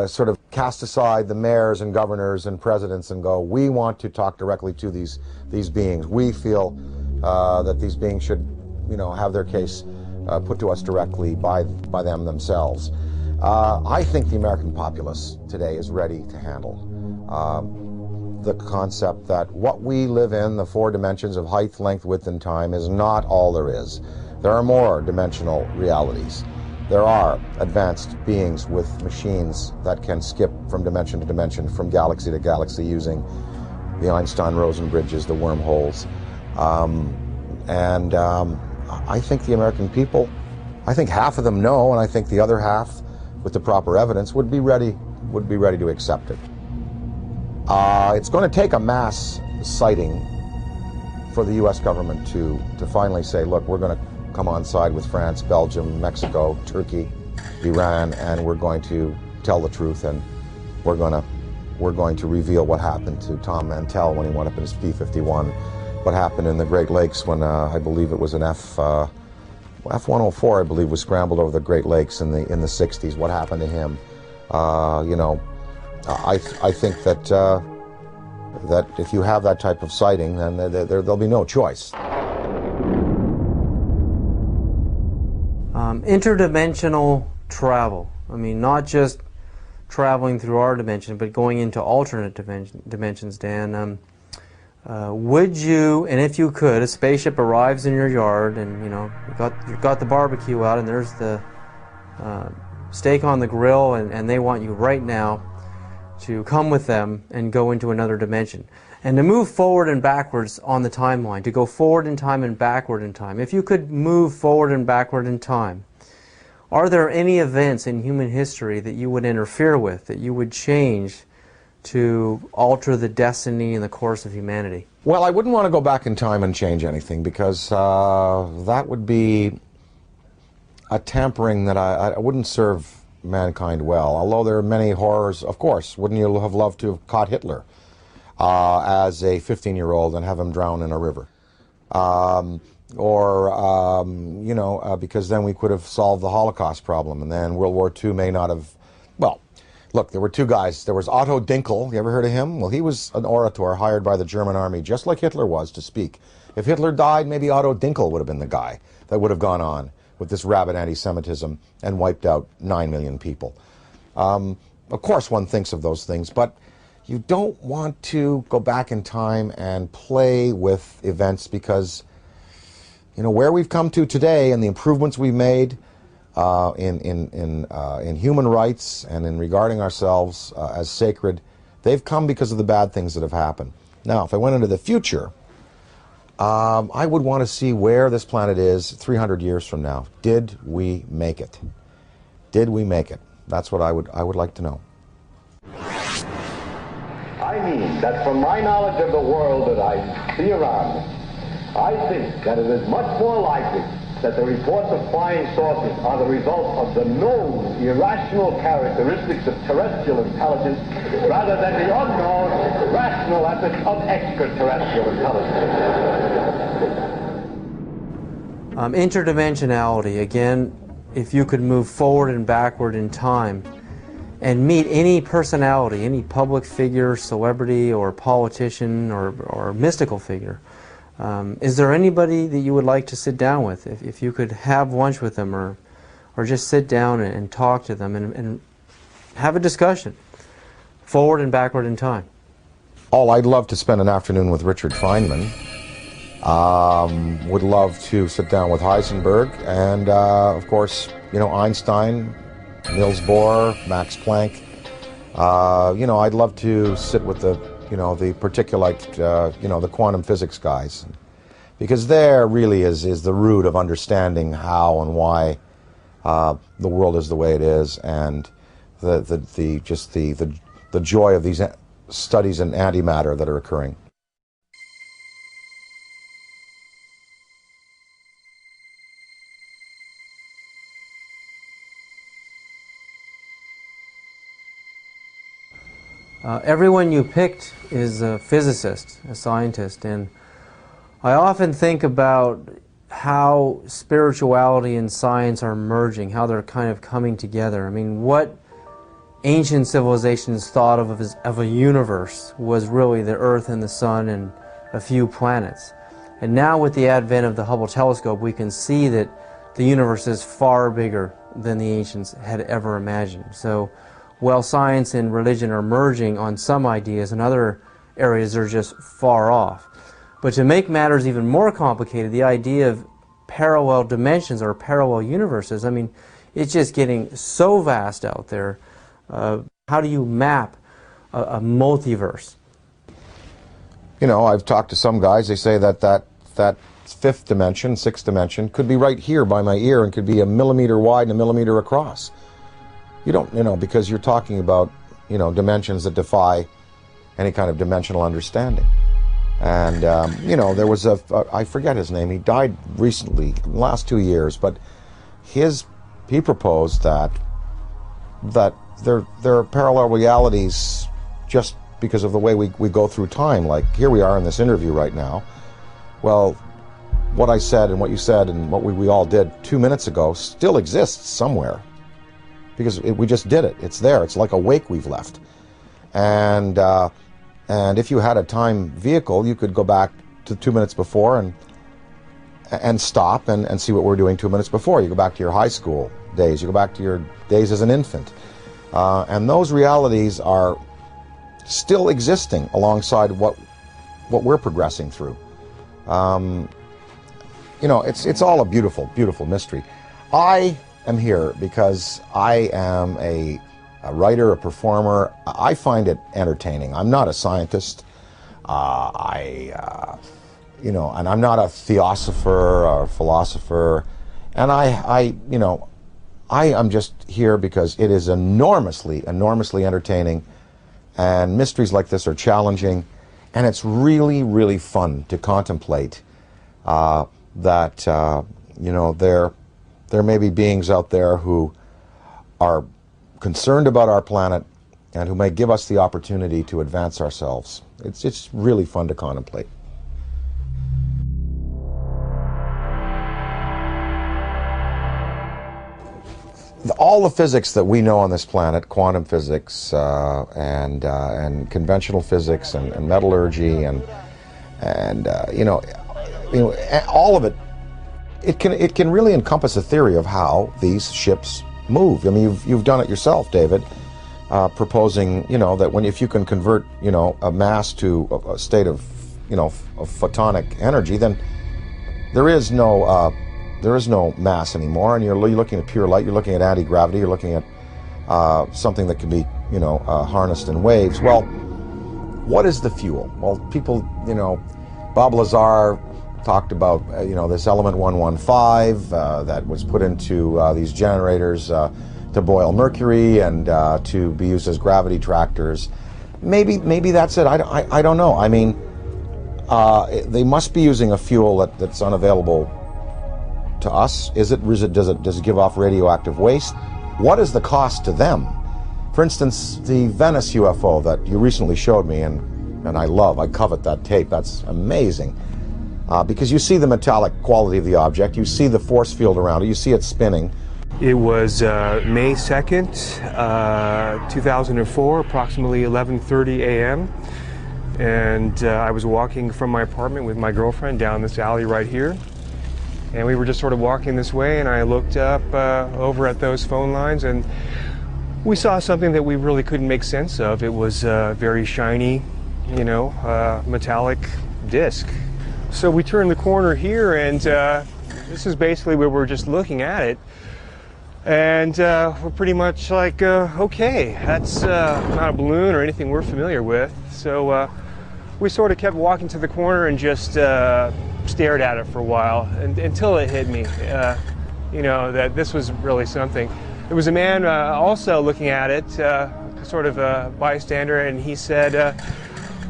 sort of cast aside the mayors and governors and presidents and go, we want to talk directly to these beings. We feel that these beings should, you know, have their case put to us directly by them themselves. I think the American populace today is ready to handle the concept that what we live in, the 4 dimensions of height, length, width, and time, is not all there is. There are more dimensional realities. There are advanced beings with machines that can skip from dimension to dimension, from galaxy to galaxy, using the Einstein-Rosen bridges, the wormholes. I think the American people, I think half of them know, and I think the other half, with the proper evidence, would be ready to accept it. It's going to take a mass sighting for the U.S. government to finally say, look, we're going to come on side with France, Belgium, Mexico, Turkey, Iran, and we're going to tell the truth, and we're going to reveal what happened to Tom Mantell when he went up in his P-51, what happened in the Great Lakes when I believe it was an F-104, I believe, was scrambled over the Great Lakes in the 60s. What happened to him? You know, I think that that if you have that type of sighting, then there'll be no choice. Interdimensional travel. I mean, not just traveling through our dimension, but going into alternate dimensions, Dan. Would you, and if you could, a spaceship arrives in your yard, and you know you've got the barbecue out, and there's the steak on the grill, and they want you right now to come with them and go into another dimension, and to move forward and backwards on the timeline, to go forward in time and backward in time. If you could move forward and backward in time, are there any events in human history that you would interfere with, that you would change to alter the destiny and the course of humanity? Well, I wouldn't want to go back in time and change anything, because that would be a tampering that I wouldn't serve mankind well. Although there are many horrors, of course. Wouldn't you have loved to have caught Hitler as a 15-year-old and have him drown in a river? You know, because then we could have solved the Holocaust problem, and then World War II may not have, well, look, there were 2 guys. There was Otto Dinkel. You ever heard of him? Well, he was an orator hired by the German army, just like Hitler was, to speak. If Hitler died, maybe Otto Dinkel would have been the guy that would have gone on with this rabid anti-Semitism and wiped out 9 million people. Of course, one thinks of those things, but you don't want to go back in time and play with events, because, you know, where we've come to today and the improvements we've made in human rights and in regarding ourselves as sacred, they've come because of the bad things that have happened. Now, if I went into the future, I would want to see where this planet is 300 years from now. Did we make it? Did we make it? That's what I would like to know. I mean that from my knowledge of the world that I see around me, I think that it is much more likely that the reports of flying saucers are the result of the known irrational characteristics of terrestrial intelligence rather than the unknown rational efforts of extraterrestrial intelligence. Interdimensionality, again, if you could move forward and backward in time and meet any personality, any public figure, celebrity, or politician, or mystical figure, is there anybody that you would like to sit down with, if you could have lunch with them, or just sit down and talk to them and have a discussion, forward and backward in time? Oh, I'd love to spend an afternoon with Richard Feynman. Would love to sit down with Heisenberg, and of course, you know, Einstein, Niels Bohr, Max Planck. You know, I'd love to sit with the the particulate, the quantum physics guys. Because there really is the root of understanding how and why the world is the way it is, and the joy of these studies in antimatter that are occurring. Everyone you picked is a physicist, a scientist, and I often think about how spirituality and science are merging, how they're kind of coming together. I mean, what ancient civilizations thought of a universe was really the Earth and the Sun and a few planets. And now with the advent of the Hubble telescope, we can see that the universe is far bigger than the ancients had ever imagined. So while science and religion are merging on some ideas, in other areas they're just far off. But to make matters even more complicated, the idea of parallel dimensions or parallel universes, I mean, it's just getting so vast out there. How do you map a multiverse? I've talked to some guys, they say that fifth dimension, sixth dimension, could be right here by my ear and could be a millimeter wide and a millimeter across. You don't, because you're talking about, dimensions that defy any kind of dimensional understanding. And, there was I forget his name, he died recently, in the last 2 years, but he proposed that there are parallel realities just because of the way we go through time. Like, here we are in this interview right now. Well, what I said and what you said and what we all did 2 minutes ago still exists somewhere. Because we just did it. It's there. It's like a wake we've left. And if you had a time vehicle, you could go back to 2 minutes before and stop and see what we're doing 2 minutes before. You go back to your high school days. You go back to your days as an infant. And those realities are still existing alongside what we're progressing through. It's all a beautiful, beautiful mystery. I am here because I am a writer, a performer. I find it entertaining. I'm not a scientist. And I'm not a theosopher or philosopher. And I am just here because it is enormously, enormously entertaining. And mysteries like this are challenging. And it's really, really fun to contemplate that, there may be beings out there who are concerned about our planet and who may give us the opportunity to advance ourselves. It's really fun to contemplate. All the physics that we know on this planet, quantum physics and conventional physics and metallurgy and all of it, it can really encompass a theory of how these ships move. I mean, you've done it yourself, David, proposing, that if you can convert, a mass to a state of, of photonic energy, then there is no mass anymore, and you're looking at pure light. You're looking at anti-gravity. You're looking at something that can be, harnessed in waves. Well, what is the fuel? Well, people, Bob Lazar talked about, this element 115 that was put into these generators to boil mercury and to be used as gravity tractors. Maybe that's it. I don't know. I mean, they must be using a fuel that's unavailable to us. Does it give off radioactive waste? What is the cost to them? For instance, the Venice UFO that you recently showed me, and I covet that tape. That's amazing. Because you see the metallic quality of the object, you see the force field around it, you see it spinning. It was May 2nd, 2004, approximately 11:30 a.m. And I was walking from my apartment with my girlfriend down this alley right here. And we were just sort of walking this way, and I looked up over at those phone lines, and we saw something that we really couldn't make sense of. It was a very shiny, metallic disc. So we turned the corner here, and this is basically where we're just looking at it. And we're pretty much like, okay, that's not a balloon or anything we're familiar with. So we sort of kept walking to the corner and just stared at it for a while until it hit me, you know, that this was really something. There was a man also looking at it, sort of a bystander, and he said,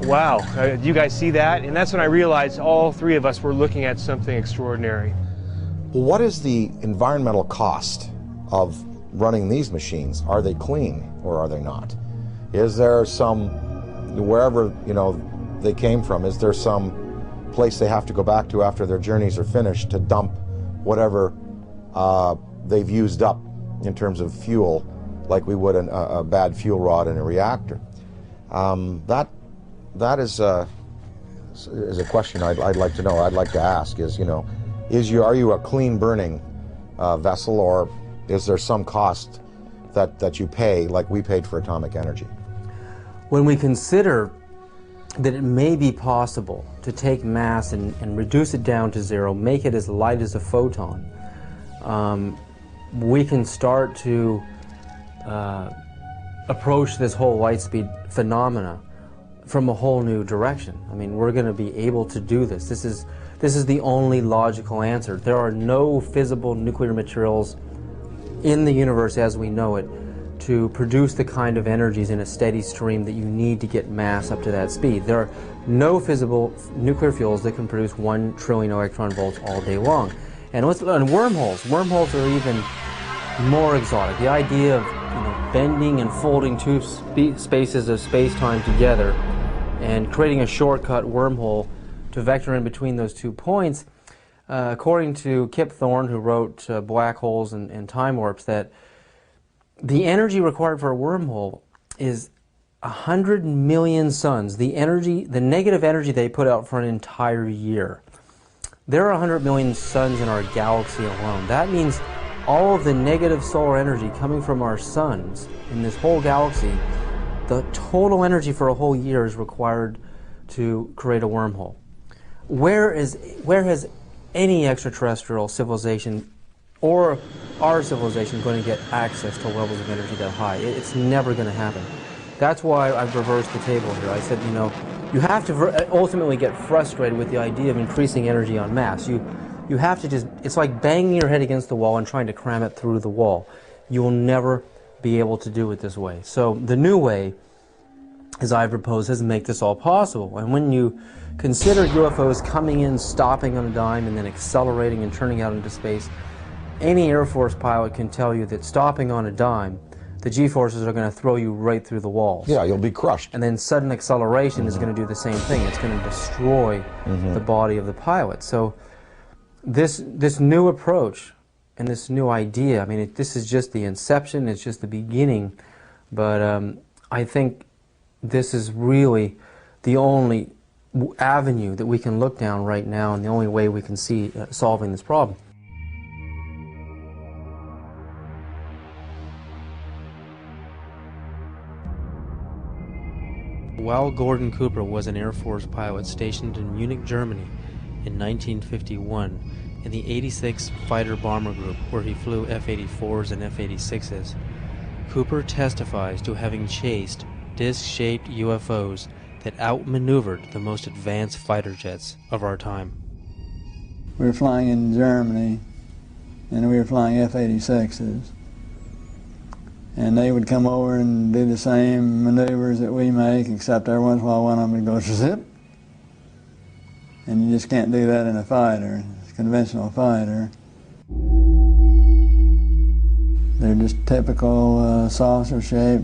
wow, do you guys see that? And that's when I realized all three of us were looking at something extraordinary. Well, what is the environmental cost of running these machines? Are they clean or are they not? Is there some, wherever, you know, they came from, is there some place they have to go back to after their journeys are finished to dump whatever they've used up in terms of fuel, like we would a bad fuel rod in a reactor? That is a question I'd like to know. I'd like to ask is, you know, are you a clean burning vessel, or is there some cost that you pay like we paid for atomic energy? When we consider that it may be possible to take mass and reduce it down to zero, make it as light as a photon, we can start to approach this whole light speed phenomena from a whole new direction. I mean, we're going to be able to do this. This is the only logical answer. There are no fissile nuclear materials in the universe as we know it to produce the kind of energies in a steady stream that you need to get mass up to that speed. There are no fissile nuclear fuels that can produce 1 trillion electron volts all day long. And wormholes are even more exotic. The idea of, you know, bending and folding two spaces of space-time together and creating a shortcut wormhole to vector in between those 2 points, according to Kip Thorne, who wrote Black Holes and Time Warps, that the energy required for a wormhole is 100 million suns, the negative energy they put out for an entire year. There are 100 million suns in our galaxy alone. That means all of the negative solar energy coming from our suns in this whole galaxy, the total energy for a whole year is required to create a wormhole. Where has any extraterrestrial civilization or our civilization going to get access to levels of energy that high? It's never going to happen. That's why I've reversed the table here. I said, you know, you have to ultimately get frustrated with the idea of increasing energy en masse. You have to just, it's like banging your head against the wall and trying to cram it through the wall. You will never be able to do it this way. So the new way, as I propose, is to make this all possible. And when you consider UFOs coming in, stopping on a dime, and then accelerating and turning out into space, any Air Force pilot can tell you that stopping on a dime, the G-forces are going to throw you right through the walls. Yeah, you'll be crushed. And then sudden acceleration is going to do the same thing. It's going to destroy the body of the pilot. So this new approach and this new idea, I mean, this is just the inception, it's just the beginning, but I think this is really the only avenue that we can look down right now and the only way we can see solving this problem. While Gordon Cooper was an Air Force pilot stationed in Munich, Germany in 1951 in the 86th Fighter Bomber Group, where he flew F-84s and F-86s, Cooper testifies to having chased disc-shaped UFOs that outmaneuvered the most advanced fighter jets of our time. We were flying in Germany, and we were flying F-86s. And they would come over and do the same maneuvers that we make, except every once in a while one of them would go zip. And you just can't do that in a fighter, a conventional fighter. They're just typical saucer shape,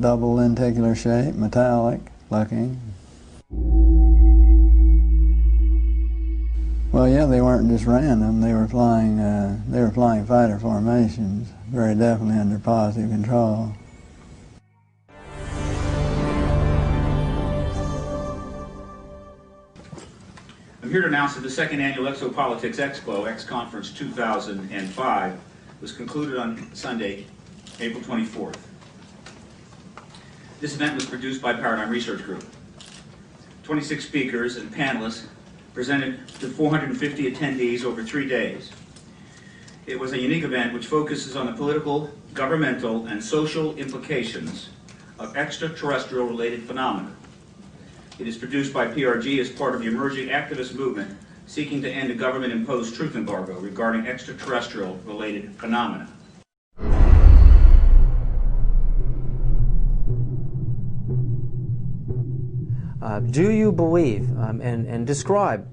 double lenticular shape, metallic looking. Well, yeah, they weren't just random. They were flying fighter formations, very definitely under positive control. I'm here to announce that the second annual Exopolitics Expo, X-Conference 2005, was concluded on Sunday, April 24th. This event was produced by Paradigm Research Group. 26 speakers and panelists presented to 450 attendees over 3 days. It was a unique event which focuses on the political, governmental, and social implications of extraterrestrial-related phenomena. It is produced by PRG as part of the emerging activist movement seeking to end a government-imposed truth embargo regarding extraterrestrial-related phenomena. Do you believe, and describe,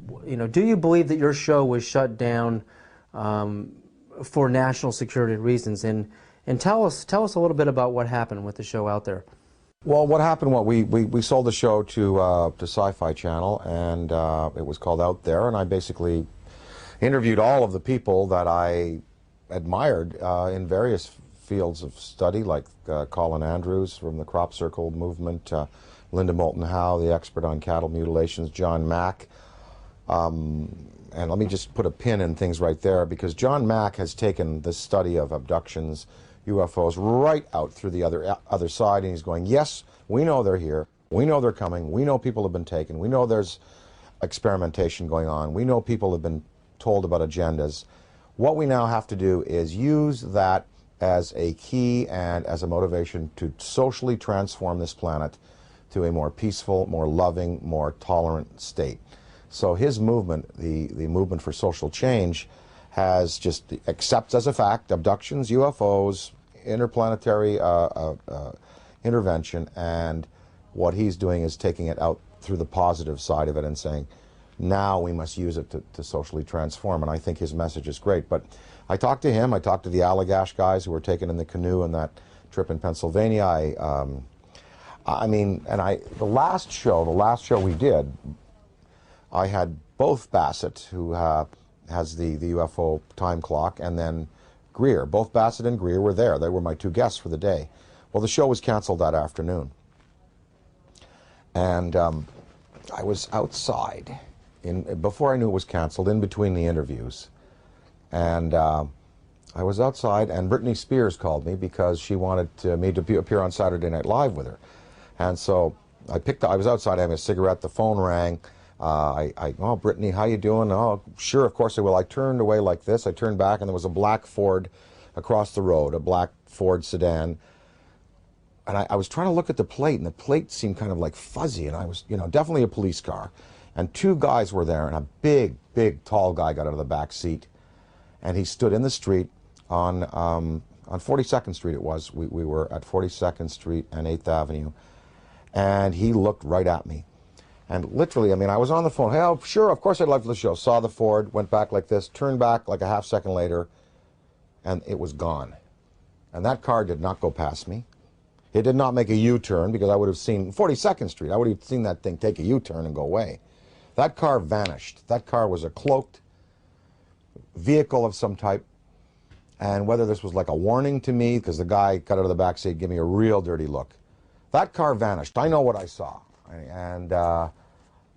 do you believe that your show was shut down for national security reasons? And tell us a little bit about what happened with the show out there. Well, what happened, we sold the show to Sci-Fi Channel, and it was called Out There, and I basically interviewed all of the people that I admired in various fields of study, like Colin Andrews from the Crop Circle movement, Linda Moulton Howe, the expert on cattle mutilations, John Mack. And let me just put a pin in things right there, because John Mack has taken the study of abductions, UFOs, right out through the other side, and he's going, yes, we know they're here, we know they're coming, we know people have been taken, we know there's experimentation going on, we know people have been told about agendas. What we now have to do is use that as a key and as a motivation to socially transform this planet to a more peaceful, more loving, more tolerant state. So his movement, the movement for social change, has just accepts as a fact abductions, UFOs, interplanetary intervention, and what he's doing is taking it out through the positive side of it and saying, now we must use it to socially transform, and I think his message is great. But I talked to him, I talked to the Allagash guys who were taken in the canoe in that trip in Pennsylvania. The last show we did, I had both Bassett, who has the UFO time clock, and then Greer. Both Bassett and Greer were there. They were my two guests for the day. Well, the show was canceled that afternoon. And I was outside, before I knew it was canceled, in between the interviews. And I was outside, and Britney Spears called me because she wanted me to appear on Saturday Night Live with her. And so I was outside having a cigarette, the phone rang. Oh, Brittany, how you doing? Oh, sure, of course I will. I turned away like this. I turned back, and there was a black Ford across the road, a black Ford sedan. And I was trying to look at the plate, and the plate seemed kind of like fuzzy, and I was, definitely a police car. And two guys were there, and a big, tall guy got out of the back seat. And he stood in the street on 42nd Street it was. We were at 42nd Street and 8th Avenue. And he looked right at me. And literally, I was on the phone. Hey, oh, sure, of course I'd love the show. Saw the Ford, went back like this, turned back like a half second later, and it was gone. And that car did not go past me. It did not make a U-turn, because I would have seen 42nd Street. I would have seen that thing take a U-turn and go away. That car vanished. That car was a cloaked vehicle of some type. And whether this was like a warning to me, because the guy got out of the back seat, gave me a real dirty look. That car vanished. I know what I saw. And,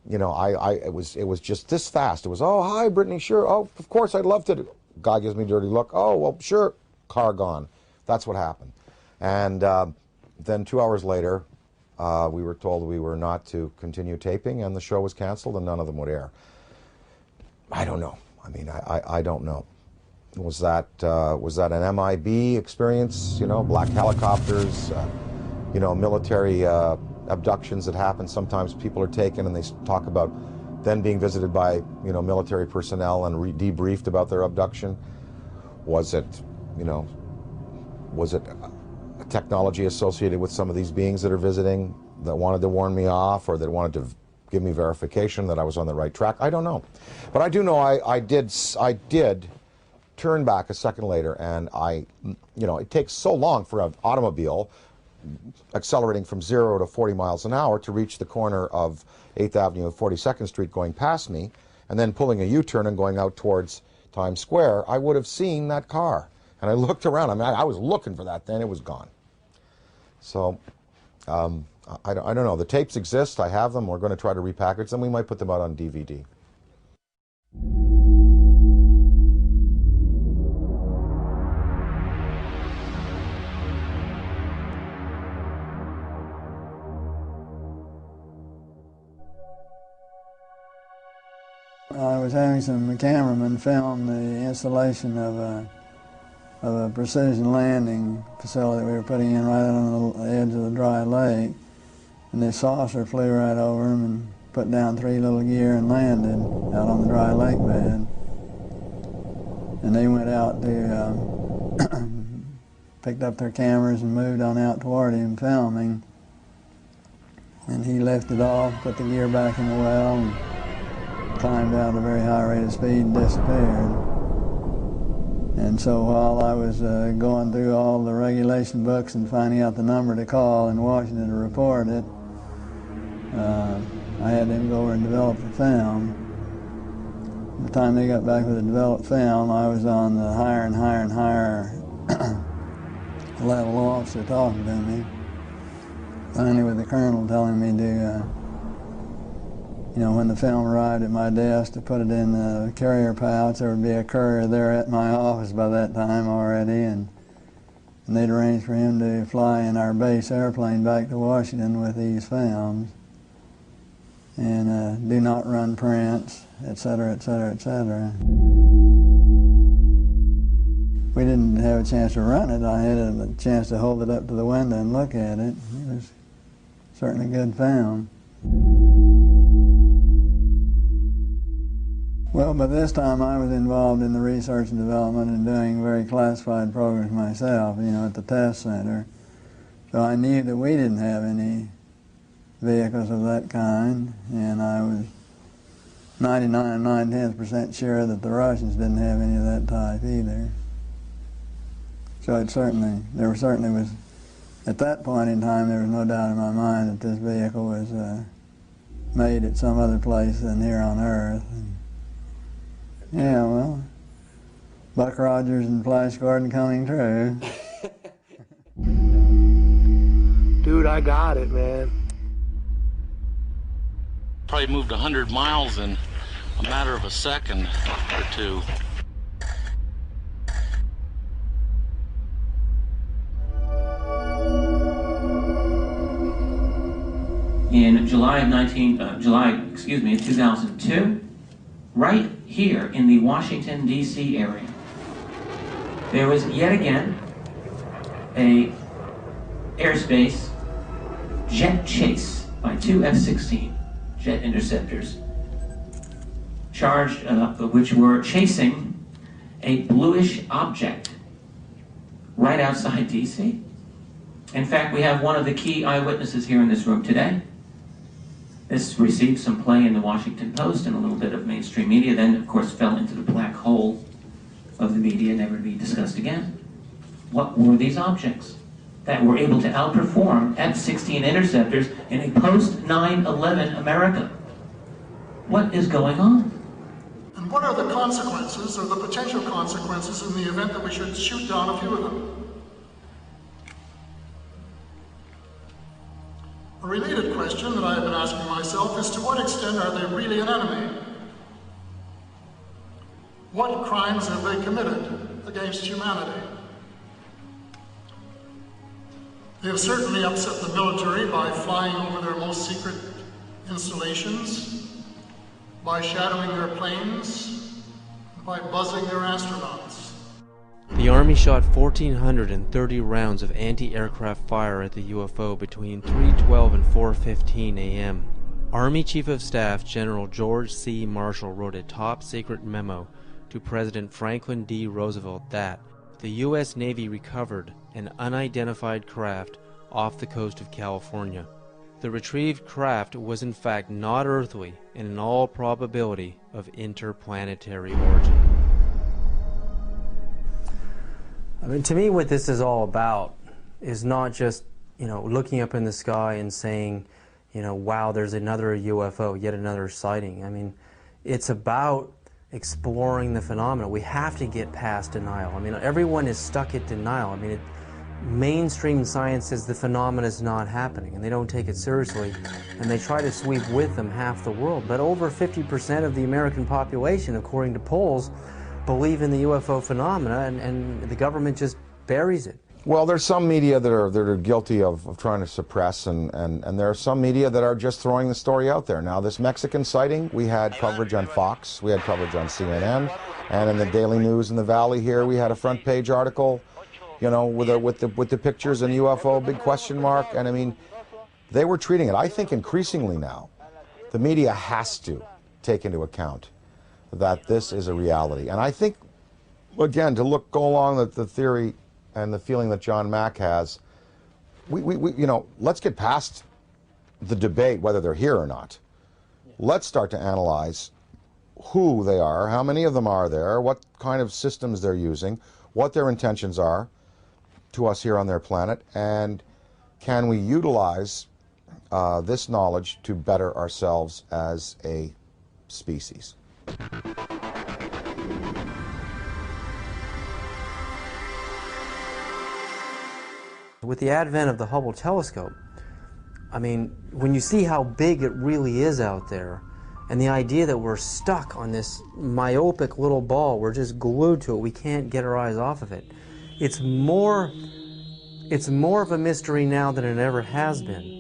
it was just this fast. It was, oh, hi, Brittany, sure. Oh, of course, I'd love to. Guy gives me a dirty look. Oh, well, sure. Car gone. That's what happened. And then 2 hours later, we were told we were not to continue taping, and the show was canceled, and none of them would air. I don't know. I don't know. Was that an MIB experience? Black helicopters, military abductions that happen. Sometimes people are taken and they talk about then being visited by, military personnel and debriefed about their abduction. Was it a technology associated with some of these beings that are visiting that wanted to warn me off, or that wanted to give me verification that I was on the right track? I don't know. But I do know I did turn back a second later, and it takes so long for an automobile accelerating from 0 to 40 miles an hour to reach the corner of 8th Avenue and 42nd Street going past me, and then pulling a U-turn and going out towards Times Square. I would have seen that car. And I looked around. I was looking for that then. It was gone. So, I don't know. The tapes exist. I have them. We're going to try to repackage them. We might put them out on DVD. I was having some cameramen film the installation of a of a precision landing facility we were putting in right on the edge of the dry lake. And this saucer flew right over them and put down 3 little gear and landed out on the dry lake bed. And they went out to, picked up their cameras and moved on out toward him filming. And he lifted off, put the gear back in the well, and climbed out at a very high rate of speed and disappeared. And so while I was going through all the regulation books and finding out the number to call in Washington to report it, I had them go over and develop the film. By the time they got back with the developed film, I was on the higher and higher and higher level officer talking to me. Finally with the colonel telling me to, you know, when the film arrived at my desk, to put it in the carrier pouch. There would be a courier there at my office by that time already, and they'd arranged for him to fly in our base airplane back to Washington with these films, and do not run prints, etc., etc., etc. We didn't have a chance to run it. I had a chance to hold it up to the window and look at it. It was certainly a good film. Well, by this time I was involved in the research and development and doing very classified programs myself, you know, at the test center. So I knew that we didn't have any vehicles of that kind, and I was 99 9/10% sure that the Russians didn't have any of that type either. So it certainly, there certainly was, at that point in time, there was no doubt in my mind that this vehicle was made at some other place than here on Earth. And yeah, well, Buck Rogers and Flash Gordon coming true. Dude, I got it, man. Probably moved 100 miles in a matter of a second or two. In July of 2002, right here in the Washington, D.C. area, there was yet again a airspace jet chase by 2 F-16 jet interceptors, charged, which were chasing a bluish object right outside D.C. In fact, we have one of the key eyewitnesses here in this room today. This received some play in the Washington Post and a little bit of mainstream media, then of course fell into the black hole of the media, never to be discussed again. What were these objects that were able to outperform F-16 interceptors in a post-9/11 America? What is going on? And what are the consequences, or the potential consequences, in the event that we should shoot down a few of them? A related question that I have been asking myself is, to what extent are they really an enemy? What crimes have they committed against humanity? They have certainly upset the military by flying over their most secret installations, by shadowing their planes, by buzzing their astronauts. The Army shot 1,430 rounds of anti-aircraft fire at the UFO between 3:12 and 4:15 a.m. Army Chief of Staff General George C. Marshall wrote a top-secret memo to President Franklin D. Roosevelt that the U.S. Navy recovered an unidentified craft off the coast of California. The retrieved craft was in fact not earthly and in all probability of interplanetary origin. I mean, to me, what this is all about is not just, looking up in the sky and saying, wow, there's another UFO, yet another sighting. I mean, it's about exploring the phenomena. We have to get past denial. I mean, everyone is stuck at denial. I mean, mainstream science says the phenomena is not happening, and they don't take it seriously, and they try to sweep with them half the world. But over 50% of the American population, according to polls, believe in the UFO phenomena, and the government just buries it. Well, there's some media that are guilty of trying to suppress, and there are some media that are just throwing the story out there. Now, this Mexican sighting, we had coverage on Fox, we had coverage on CNN, And in the Daily News in the Valley here, we had a front page article, you know, with the pictures and UFO, big question mark. And I mean, they were treating it, I think increasingly now, the media has to take into account that this is a reality. And I think, again, to go along the theory and the feeling that John Mack has, we you know, let's get past the debate whether they're here or not. Let's start to analyze who they are, how many of them are there, what kind of systems they're using, what their intentions are to us here on their planet, and can we utilize this knowledge to better ourselves as a species. With the advent of the Hubble telescope, I mean, when you see how big it really is out there, and the idea that we're stuck on this myopic little ball, we're just glued to it, we can't get our eyes off of it. It's more of a mystery now than it ever has been.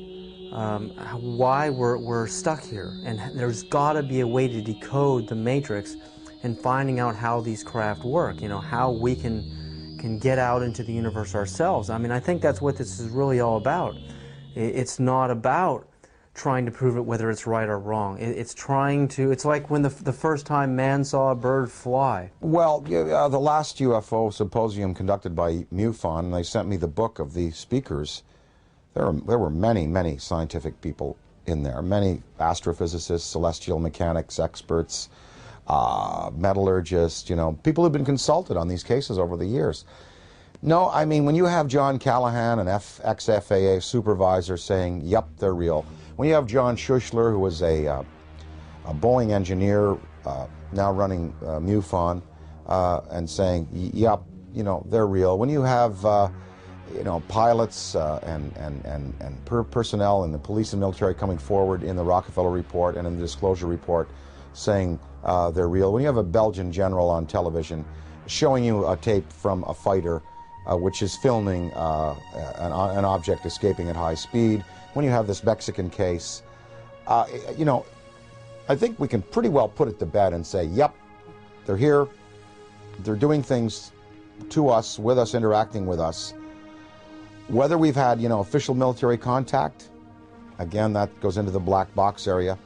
Why we're stuck here, and there's got to be a way to decode the matrix and finding out how these craft work, you know, how we can get out into the universe ourselves. I mean, I think that's what this is really all about. It's not about trying to prove it whether it's right or wrong. It's like when the first time man saw a bird fly. Well, the last UFO symposium conducted by MUFON, and they sent me the book of the speakers. There were many, many scientific people in there, many astrophysicists, celestial mechanics experts, metallurgists, you know, people who've been consulted on these cases over the years. No, I mean, when you have John Callahan, an ex-FAA supervisor, saying, yep, they're real. When you have John Schuessler, who was a Boeing engineer, now running MUFON, and saying, yep, you know, they're real. When you have, you know, pilots and personnel in the police and military coming forward in the Rockefeller Report and in the Disclosure Report saying they're real. When you have a Belgian general on television showing you a tape from a fighter which is filming an object escaping at high speed, when you have this Mexican case, you know, I think we can pretty well put it to bed and say, yep, they're here, they're doing things to us, with us, interacting with us. Whether we've had, you know, official military contact, again, that goes into the black box area,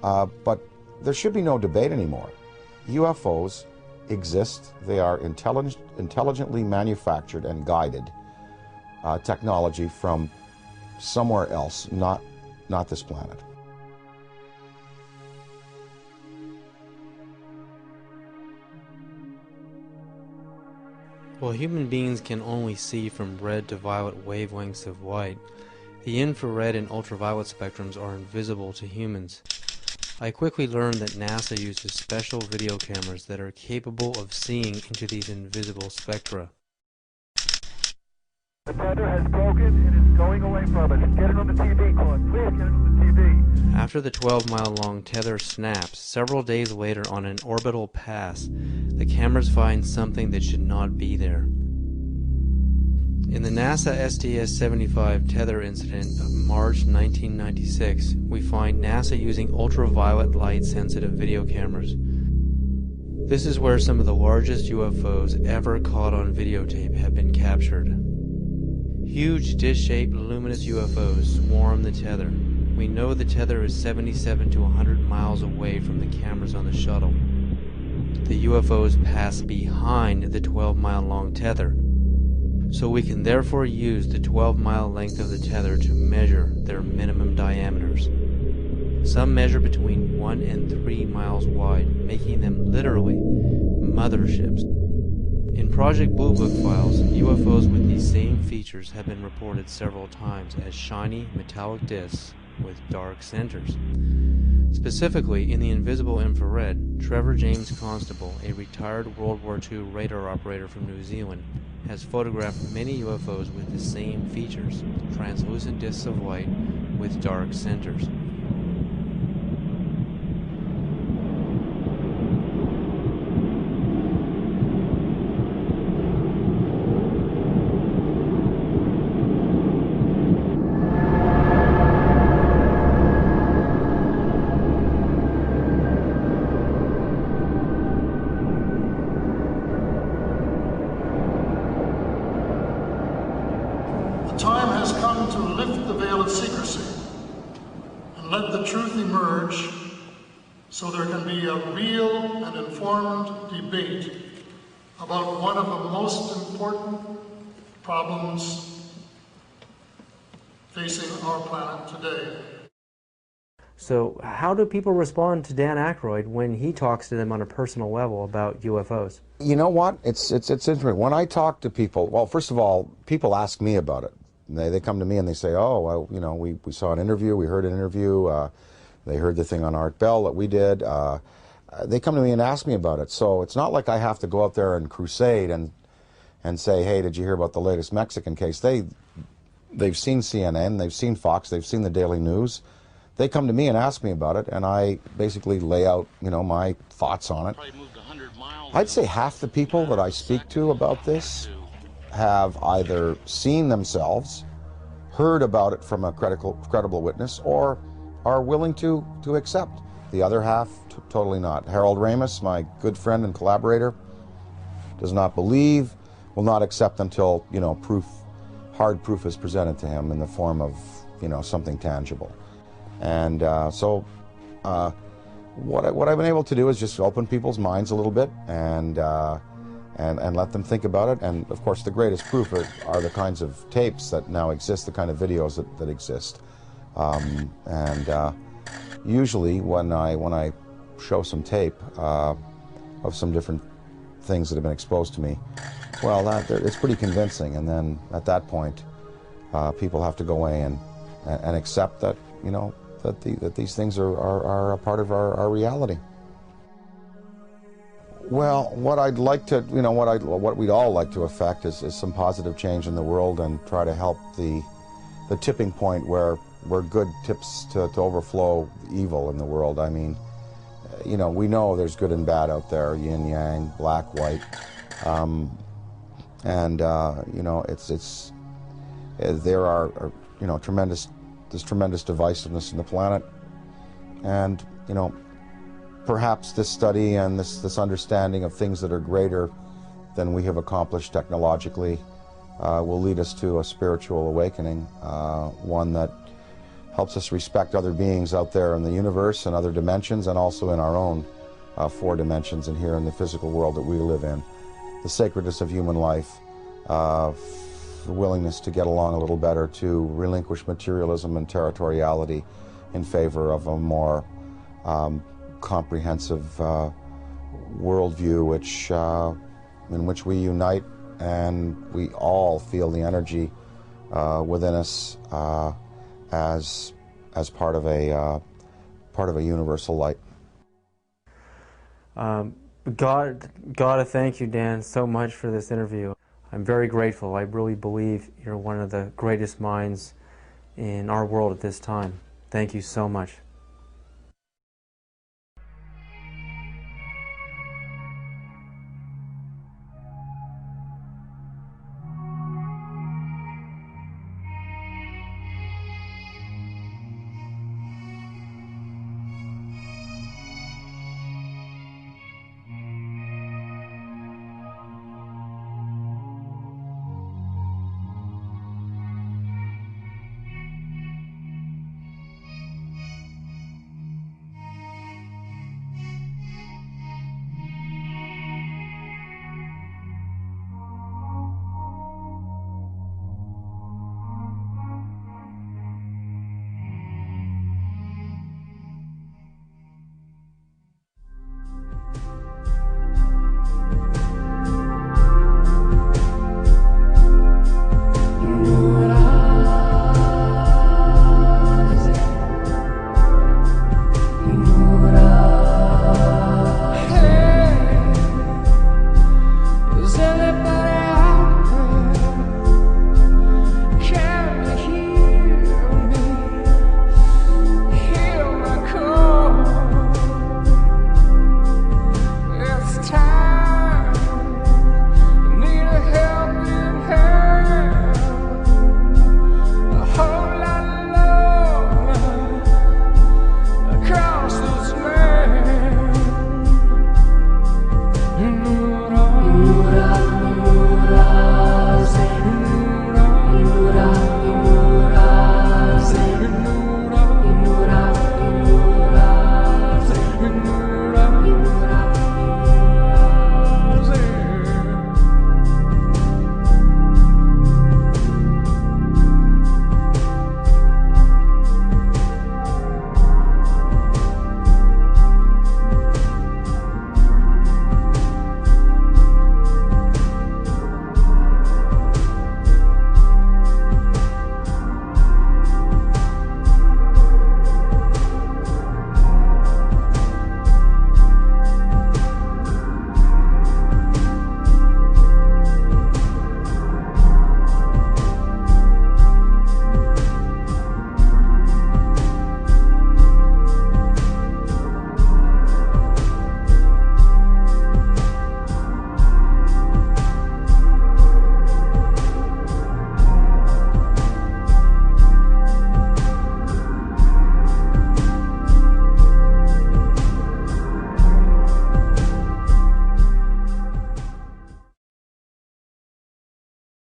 but there should be no debate anymore. UFOs exist. They are intelligently manufactured and guided technology from somewhere else, not this planet. While human beings can only see from red to violet wavelengths of light, the infrared and ultraviolet spectrums are invisible to humans. I quickly learned that NASA uses special video cameras that are capable of seeing into these invisible spectra. The tether has broken. It is going away from us. Get it on the TV, Claude. Please get it on the TV. After the 12-mile-long tether snaps, several days later on an orbital pass, the cameras find something that should not be there. In the NASA STS-75 tether incident of March 1996, we find NASA using ultraviolet light-sensitive video cameras. This is where some of the largest UFOs ever caught on videotape have been captured. Huge dish-shaped luminous UFOs swarm the tether. We know the tether is 77 to 100 miles away from the cameras on the shuttle. The UFOs pass behind the 12-mile-long tether, so we can therefore use the 12-mile length of the tether to measure their minimum diameters. Some measure between 1 and 3 miles wide, making them literally motherships. In Project Blue Book files, UFOs with these same features have been reported several times as shiny metallic discs with dark centers. Specifically, in the invisible infrared, Trevor James Constable, a retired World War II radar operator from New Zealand, has photographed many UFOs with the same features, translucent discs of light with dark centers. time to lift the veil of secrecy and let the truth emerge so there can be a real and informed debate about one of the most important problems facing our planet today. So how do people respond to Dan Aykroyd when he talks to them on a personal level about UFOs? You know what? It's interesting. When I talk to people, well, first of all, people ask me about it. They come to me and they say, oh, well, you know, we saw an interview, we heard an interview, they heard the thing on Art Bell that we did. They come to me and ask me about it. So it's not like I have to go out there and crusade and say, hey, did you hear about the latest Mexican case? They've seen CNN, they've seen Fox, they've seen the Daily News. They come to me and ask me about it, and I basically lay out, you know, my thoughts on it. I'd say half the people that I speak to about this have either seen themselves, heard about it from a credible witness, or are willing to accept. The other half, totally not. Harold Ramis, my good friend and collaborator, does not believe, will not accept until, you know, hard proof is presented to him in the form of, you know, something tangible. And what I've been able to do is just open people's minds a little bit and let them think about it. And of course, the greatest proof are the kinds of tapes that now exist, the kind of videos that exist. Usually, when I show some tape of some different things that have been exposed to me, well, it's pretty convincing. And then at that point, people have to go away and accept that, you know, that these things are a part of our reality. Well, what I'd like to, you know, what we'd all like to affect is some positive change in the world and try to help the tipping point where good tips to overflow evil in the world. I mean, you know, we know there's good and bad out there, yin yang, black, white, you know, there are you know, there's tremendous divisiveness in the planet, and, you know, perhaps this study and this understanding of things that are greater than we have accomplished technologically will lead us to a spiritual awakening, one that helps us respect other beings out there in the universe and other dimensions, and also in our own 4 dimensions and here in the physical world that we live in. The sacredness of human life, the willingness to get along a little better, to relinquish materialism and territoriality in favor of a more comprehensive worldview, in which we unite and we all feel the energy within us as part of a universal light. Gotta thank you, Dan, so much for this interview. I'm very grateful. I really believe you're one of the greatest minds in our world at this time. Thank you so much.